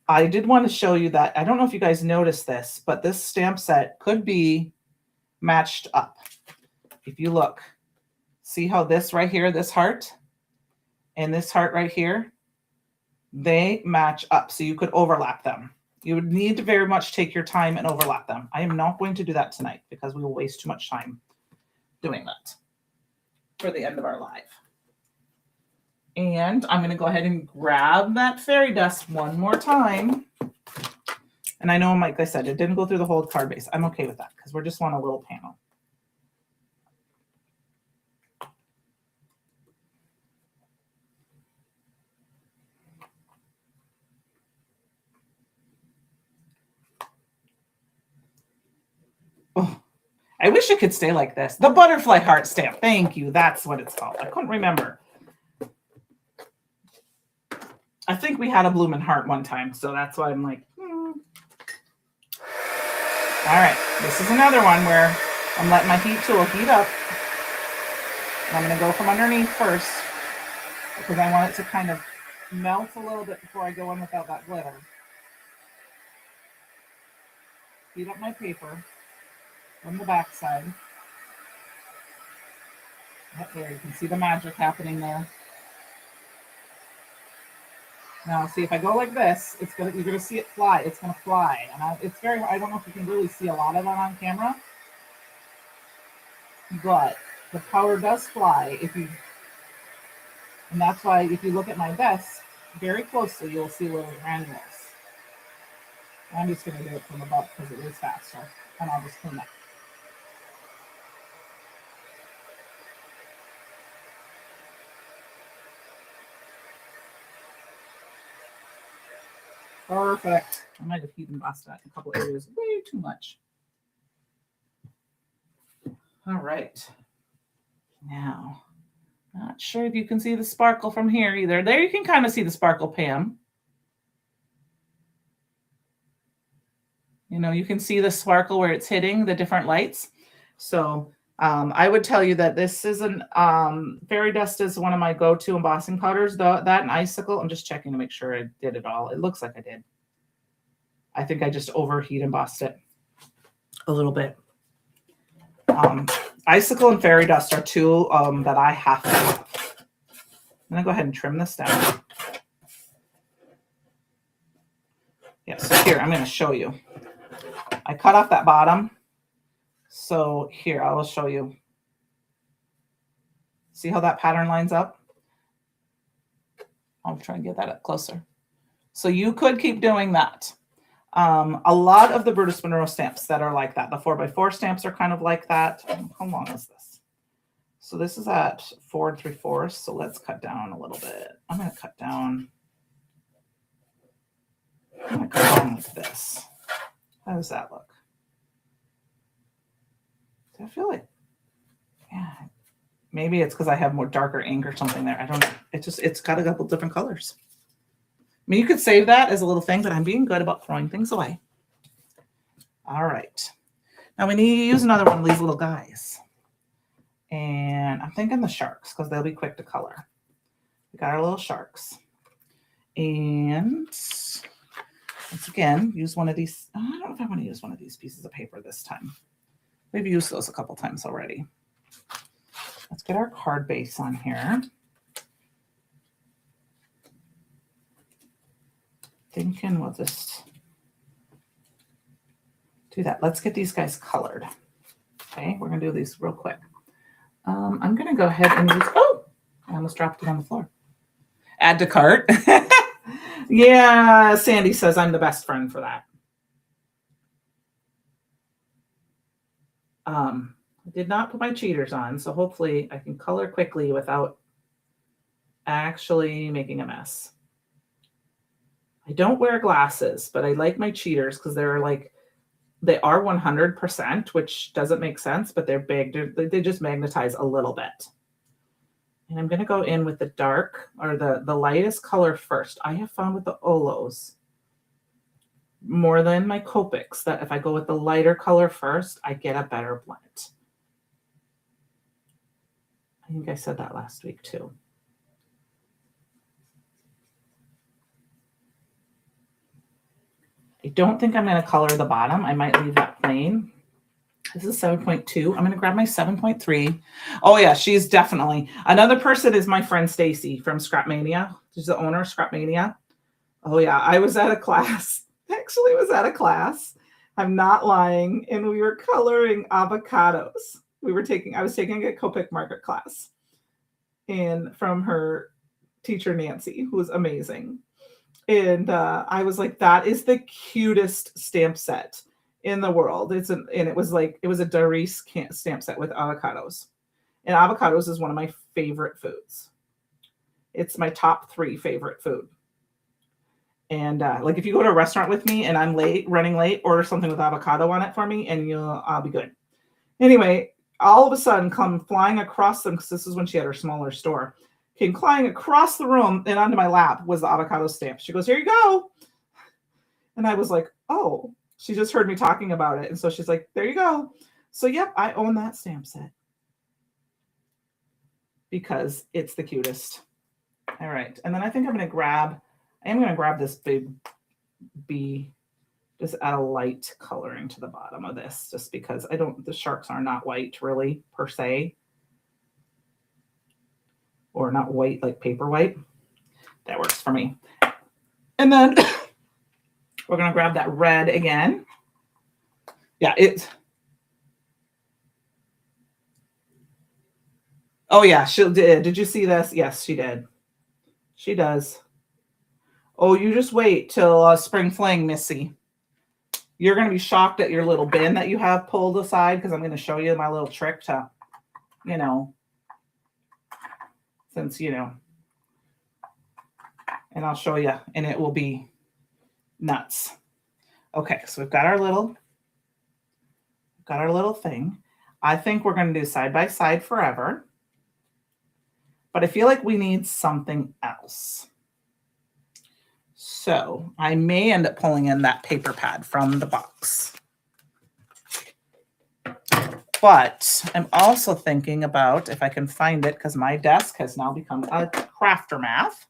I did want to show you that. I don't know if you guys noticed this, but this stamp set could be matched up. If you look, see how this right here, this heart, and this heart right here, they match up. So you could overlap them. You would need to very much take your time and overlap them. I am not going to do that tonight because we will waste too much time doing that for the end of our live. And I'm going to go ahead and grab that fairy dust one more time. And I know, like I said, it didn't go through the whole card base. I'm okay with that because we just want a little panel. Oh, I wish it could stay like this. The butterfly heart stamp. Thank you. That's what it's called. I couldn't remember. I think we had a Bloomin' Heart one time, so that's why I'm like, All right, this is another one where I'm letting my heat tool heat up. And I'm going to go from underneath first because I want it to kind of melt a little bit before I go in without that glitter. Heat up my paper from the back side. Right there, you can see the magic happening there. Now, see, if I go like this, you're gonna see it fly. It's gonna fly, and I don't know if you can really see a lot of it on camera, but the powder does fly and that's why if you look at my desk very closely, you'll see little granules. I'm just gonna do it from above because it is faster, and I'll just clean up. Perfect. I might have heat embossed that in a couple areas way too much. All right. Now, not sure if you can see the sparkle from here either. There you can kind of see the sparkle, Pam. You know, you can see the sparkle where it's hitting the different lights. So I would tell you that this is fairy dust is one of my go-to embossing powders. That and icicle. I'm just checking to make sure I did it all. It looks like I did. I think I just overheat embossed it a little bit. Icicle and fairy dust are two that I have to have. I'm going to go ahead and trim this down. Yeah, so here, I'm going to show you. I cut off that bottom. So here, I will show you. See how that pattern lines up? I'll try and get that up closer. So you could keep doing that. A lot of the Brutus Monroe stamps that are like that, the 4x4 stamps are kind of like that. How long is this? So this is at 4 3/4. So let's cut down a little bit. I'm going to cut down. I'm going to cut down like this. How does that look? I feel like, yeah, maybe it's because I have more darker ink or something there. I don't know. It's got a couple different colors. I mean, you could save that as a little thing, but I'm being good about throwing things away. All right. Now we need to use another one of these little guys. And I'm thinking the sharks because they'll be quick to color. We got our little sharks. And once again, use one of these. I don't know if I want to use one of these pieces of paper this time. We've used those a couple times already. Let's get our card base on here. Thinking we'll just do that. Let's get these guys colored. Okay, we're going to do these real quick. I'm going to go ahead and use, oh, I almost dropped it on the floor. Add to cart. Yeah, Sandy says I'm the best friend for that. I did not put my cheaters on, so hopefully I can color quickly without actually making a mess. I don't wear glasses, but I like my cheaters because they are 100%, which doesn't make sense, but they're big. They just magnetize a little bit. And I'm going to go in with the dark or the lightest color first. I have found with the Olos more than my Copics that if I go with the lighter color first, I get a better blend. I think I said that last week too. I don't think I'm going to color the bottom. I might leave that plain. This is 7.2. I'm going to grab my 7.3. Oh yeah, she's definitely. Another person is my friend Stacy from Scrapmania. She's the owner of Scrapmania. Oh yeah, I was at a class. Actually was at a class. I'm not lying. And we were coloring avocados. I was taking a Copic market class. And from her teacher, Nancy, who was amazing. And I was like, that is the cutest stamp set in the world. It was a Doris stamp set with avocados. And avocados is one of my favorite foods. It's my top 3 favorite food. And if you go to a restaurant with me and I'm running late, order something with avocado on it for me and I'll be good. Anyway, all of a sudden come flying across them, because this is when she had her smaller store, came flying across the room and onto my lap was the avocado stamp. She goes, here you go. And I was like, oh, she just heard me talking about it. And so she's like, there you go. So yep, I own that stamp set because it's the cutest. All right. And then I think I am going to grab this big B, just add a light coloring to the bottom of this, just because the sharks are not white really per se. Or not white like paper white. That works for me. And then we're going to grab that red again. Yeah, oh yeah, she did. Did you see this? Yes, she did. She does. Oh, you just wait till Spring Fling, Missy. You're going to be shocked at your little bin that you have pulled aside, because I'm going to show you my little trick to, since, and I'll show you, and it will be nuts. Okay, so we've got our little thing. I think we're going to do side by side forever, but I feel like we need something else. So I may end up pulling in that paper pad from the box. But I'm also thinking about if I can find it, because my desk has now become a crafter math.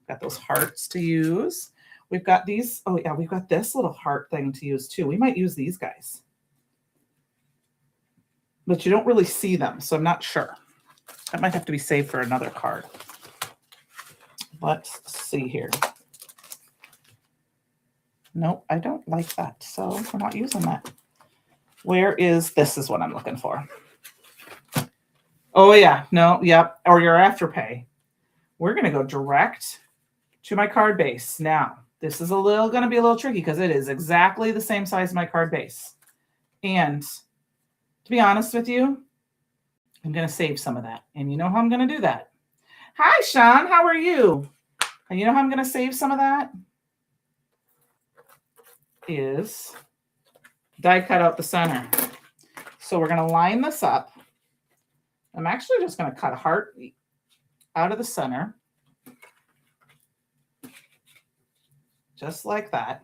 Got those hearts to use. We've got these. Oh yeah, we've got this little heart thing to use too. We might use these guys, but you don't really see them, so I'm not sure. That might have to be saved for another card. Let's see here. Nope, I don't like that, so we're not using that. Where is, this is what I'm looking for. Oh yeah, no, yep, or your Afterpay. We're going to go direct to my card base. Now, this is going to be a little tricky because it is exactly the same size as my card base. And to be honest with you, I'm going to save some of that. And you know how I'm going to do that? Hi, Sean. How are you? And you know how I'm going to save some of that? Is die cut out the center. So we're going to line this up. I'm actually just going to cut a heart out of the center. Just like that.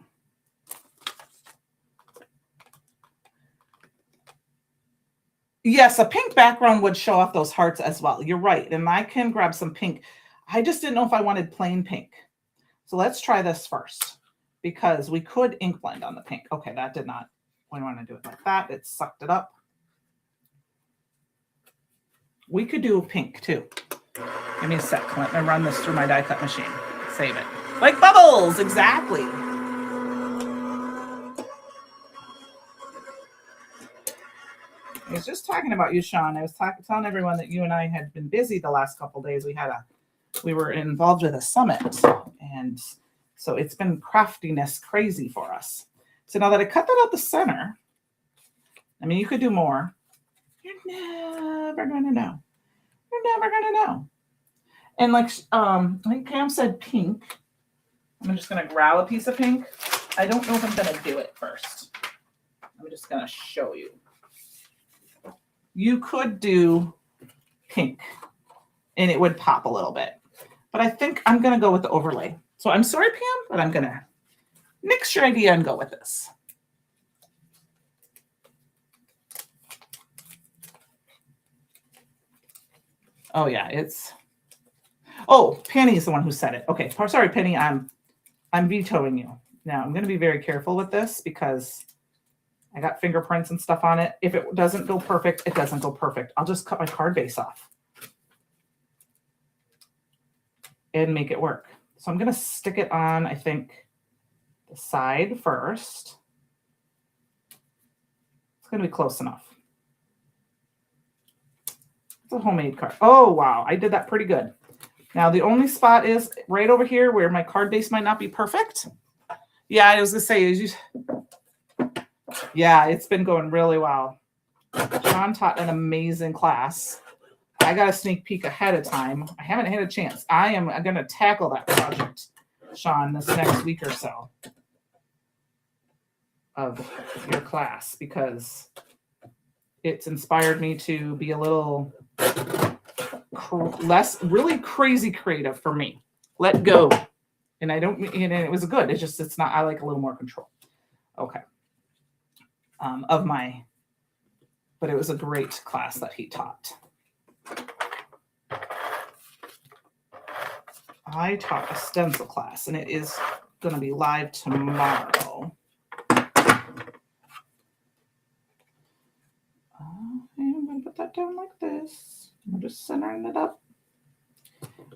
Yes, a pink background would show off those hearts as well. You're right. And I can grab some pink. I just didn't know if I wanted plain pink. So let's try this first because we could ink blend on the pink. Okay, that did not. We want to do it like that. It sucked it up. We could do pink too. Give me a sec. Let me run this through my die cut machine. Save it. Like bubbles, exactly. I was just talking about you, Sean. I was telling everyone that you and I had been busy the last couple of days. We were involved with a summit, and so it's been craftiness crazy for us. So now that I cut that out the center, I mean, you could do more. You're never gonna know. You're never gonna know. And like I think Cam said pink. I'm just gonna grab a piece of pink. I don't know if I'm gonna do it first. I'm just gonna show you. You could do pink and it would pop a little bit. But I think I'm going to go with the overlay. So I'm sorry, Pam, but I'm going to nix your idea and go with this. Oh, yeah, it's... Oh, Penny is the one who said it. Okay, sorry, Penny, I'm vetoing you. Now, I'm going to be very careful with this because I got fingerprints and stuff on it. If it doesn't go perfect, it doesn't go perfect. I'll just cut my card base off and make it work. So I'm going to stick it on, I think, the side first. It's going to be close enough. It's a homemade card. Oh, wow. I did that pretty good. Now, the only spot is right over here where my card base might not be perfect. Yeah, I was going to say, yeah, it's been going really well. Sean taught an amazing class. I got a sneak peek ahead of time. I haven't had a chance. I am going to tackle that project, Sean, this next week or so of your class because it's inspired me to be a little less really crazy creative for me. Let go. And I don't, and it was good. It's just, it's not, I like a little more control. Okay. But it was a great class that he taught. I taught a stencil class and it is going to be live tomorrow. I'm going to put that down like this. I'm just centering it up.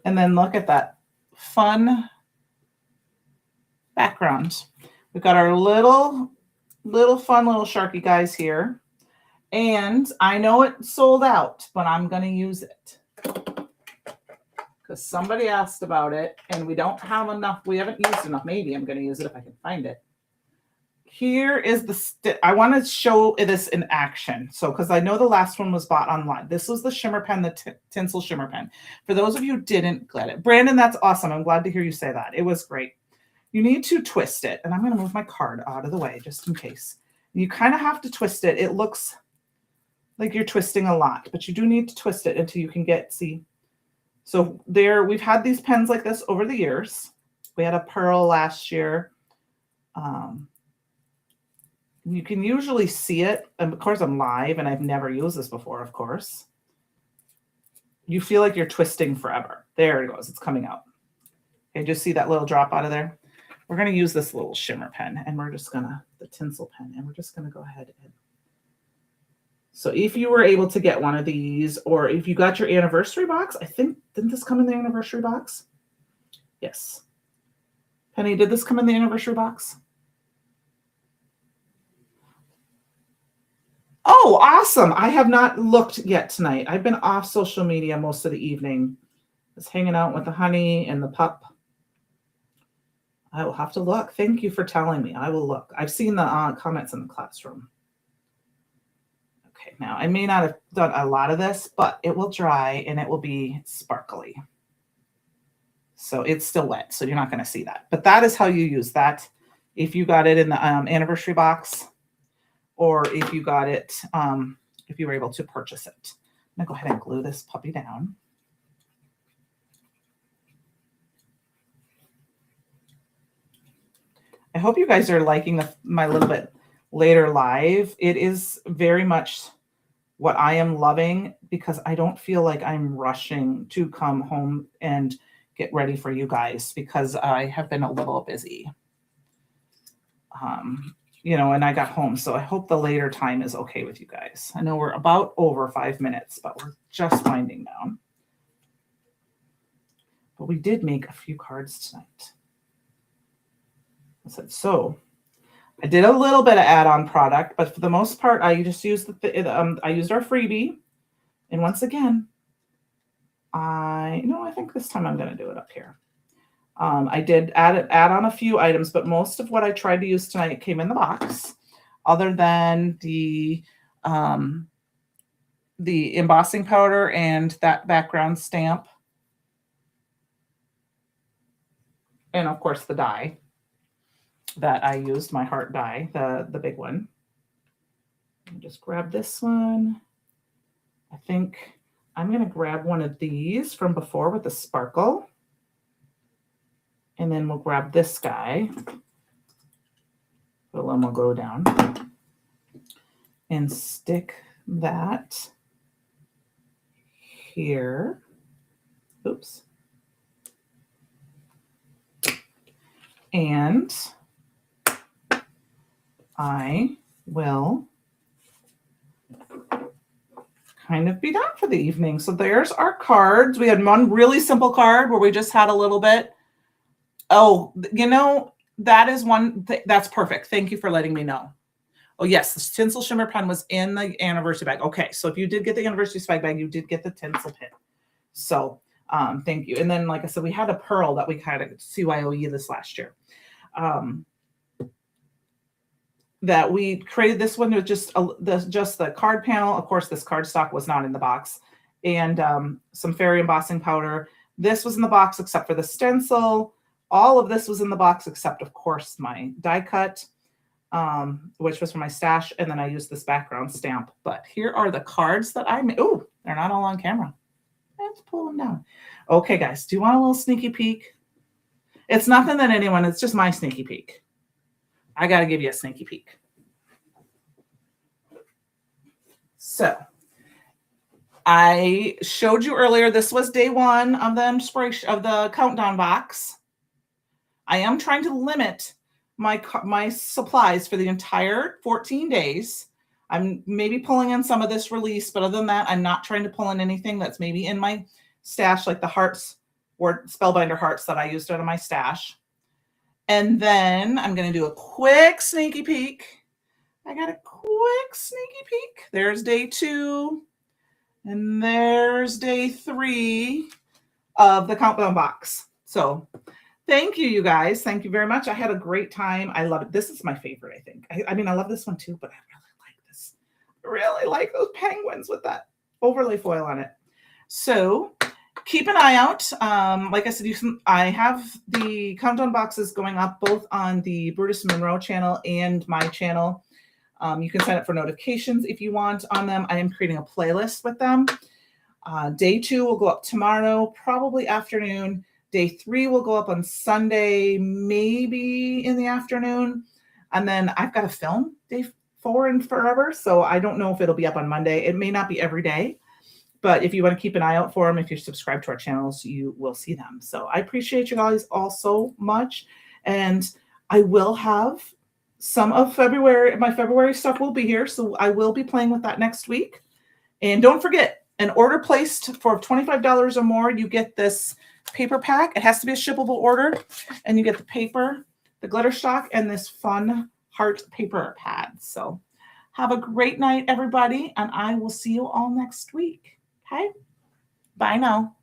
And then look at that fun background. We've got our little fun little Sharky guys here. And I know it sold out, but I'm going to use it. Because somebody asked about it and we don't have enough. We haven't used enough. Maybe I'm going to use it if I can find it. Here is I want to show this in action. So, because I know the last one was bought online. This was the shimmer pen, the tinsel shimmer pen. For those of you who didn't get it. Brandon, that's awesome. I'm glad to hear you say that. It was great. You need to twist it. And I'm going to move my card out of the way just in case. You kind of have to twist it. It looks like you're twisting a lot, but you do need to twist it until you can see. So we've had these pens like this over the years. We had a pearl last year. You can usually see it. And of course, I'm live and I've never used this before, of course. You feel like you're twisting forever. There it goes. It's coming out. Okay, just see that little drop out of there? We're going to use this little shimmer pen and we're just going to, the tinsel pen, and we're just going to go ahead and. So if you were able to get one of these, or if you got your anniversary box, I think, didn't this come in the anniversary box? Yes. Penny, did this come in the anniversary box? Oh, awesome. I have not looked yet tonight. I've been off social media most of the evening. Just hanging out with the honey and the pup. I will have to look. Thank you for telling me. I will look. I've seen the comments in the classroom. Okay, now I may not have done a lot of this, but it will dry and it will be sparkly. So it's still wet, so you're not going to see that. But that is how you use that. If you got it in the anniversary box, or if you got it, if you were able to purchase it. I'm going to go ahead and glue this puppy down. I hope you guys are liking my little bit later live. It is very much what I am loving because I don't feel like I'm rushing to come home and get ready for you guys because I have been a little busy. You know, and I got home. So I hope the later time is okay with you guys. I know we're about over 5 minutes, but we're just winding down. But we did make a few cards tonight. I said, so I did a little bit of add-on product, but for the most part, I just used I used our freebie. And once again, I think this time I'm going to do it up here. I did add on a few items, but most of what I tried to use tonight came in the box, other than the embossing powder and that background stamp. And of course the die that I used, my heart die, the big one. Just grab this one. I think I'm going to grab one of these from before with the sparkle. And then we'll grab this guy, put a little more glue down, and stick that here. Oops. And I will kind of be done for the evening. So there's our cards. We had one really simple card where we just had a little bit. Oh, you know, that is one. That's perfect. Thank you for letting me know. Oh, yes, the tinsel shimmer pen was in the anniversary bag. Okay, so if you did get the anniversary swag bag, you did get the tinsel pen. So thank you. And then, like I said, we had a pearl that we had at CYOE this last year. That we created this one with just the card panel. Of course, this card stock was not in the box. And some fairy embossing powder. This was in the box except for the stencil. All of this was in the box except, of course, my die cut, which was for my stash. And then I used this background stamp. But here are the cards that I made. Oh, they're not all on camera. Let's pull them down. Okay, guys, do you want a little sneaky peek? It's nothing that anyone, it's just my sneaky peek. I got to give you a sneaky peek. So I showed you earlier, this was day one of the countdown box. I am trying to limit my supplies for the entire 14 days. I'm maybe pulling in some of this release, but other than that, I'm not trying to pull in anything that's maybe in my stash, like the hearts or Spellbinder hearts that I used out of my stash. And then I'm going to do a quick sneaky peek. I got a quick sneaky peek. There's day 2. And there's day 3 of the countdown box. So thank you, you guys. Thank you very much. I had a great time. I love it. This is my favorite, I think. I mean, I love this one too, but I really like this. I really like those penguins with that overlay foil on it. So keep an eye out. Like I said, I have the countdown boxes going up both on the Brutus Monroe channel and my channel. You can sign up for notifications if you want on them. I am creating a playlist with them. Day 2 will go up tomorrow, probably afternoon. Day 3 will go up on Sunday, maybe in the afternoon. And then I've got to film day 4 and forever. So I don't know if it'll be up on Monday. It may not be every day. But if you want to keep an eye out for them, if you're subscribed to our channels, you will see them. So I appreciate you guys all so much. And I will have some of February. My February stuff will be here. So I will be playing with that next week. And don't forget, an order placed for $25 or more, you get this paper pack. It has to be a shippable order. And you get the paper, the glitter stock, and this fun heart paper pad. So have a great night, everybody. And I will see you all next week. Okay? Bye now.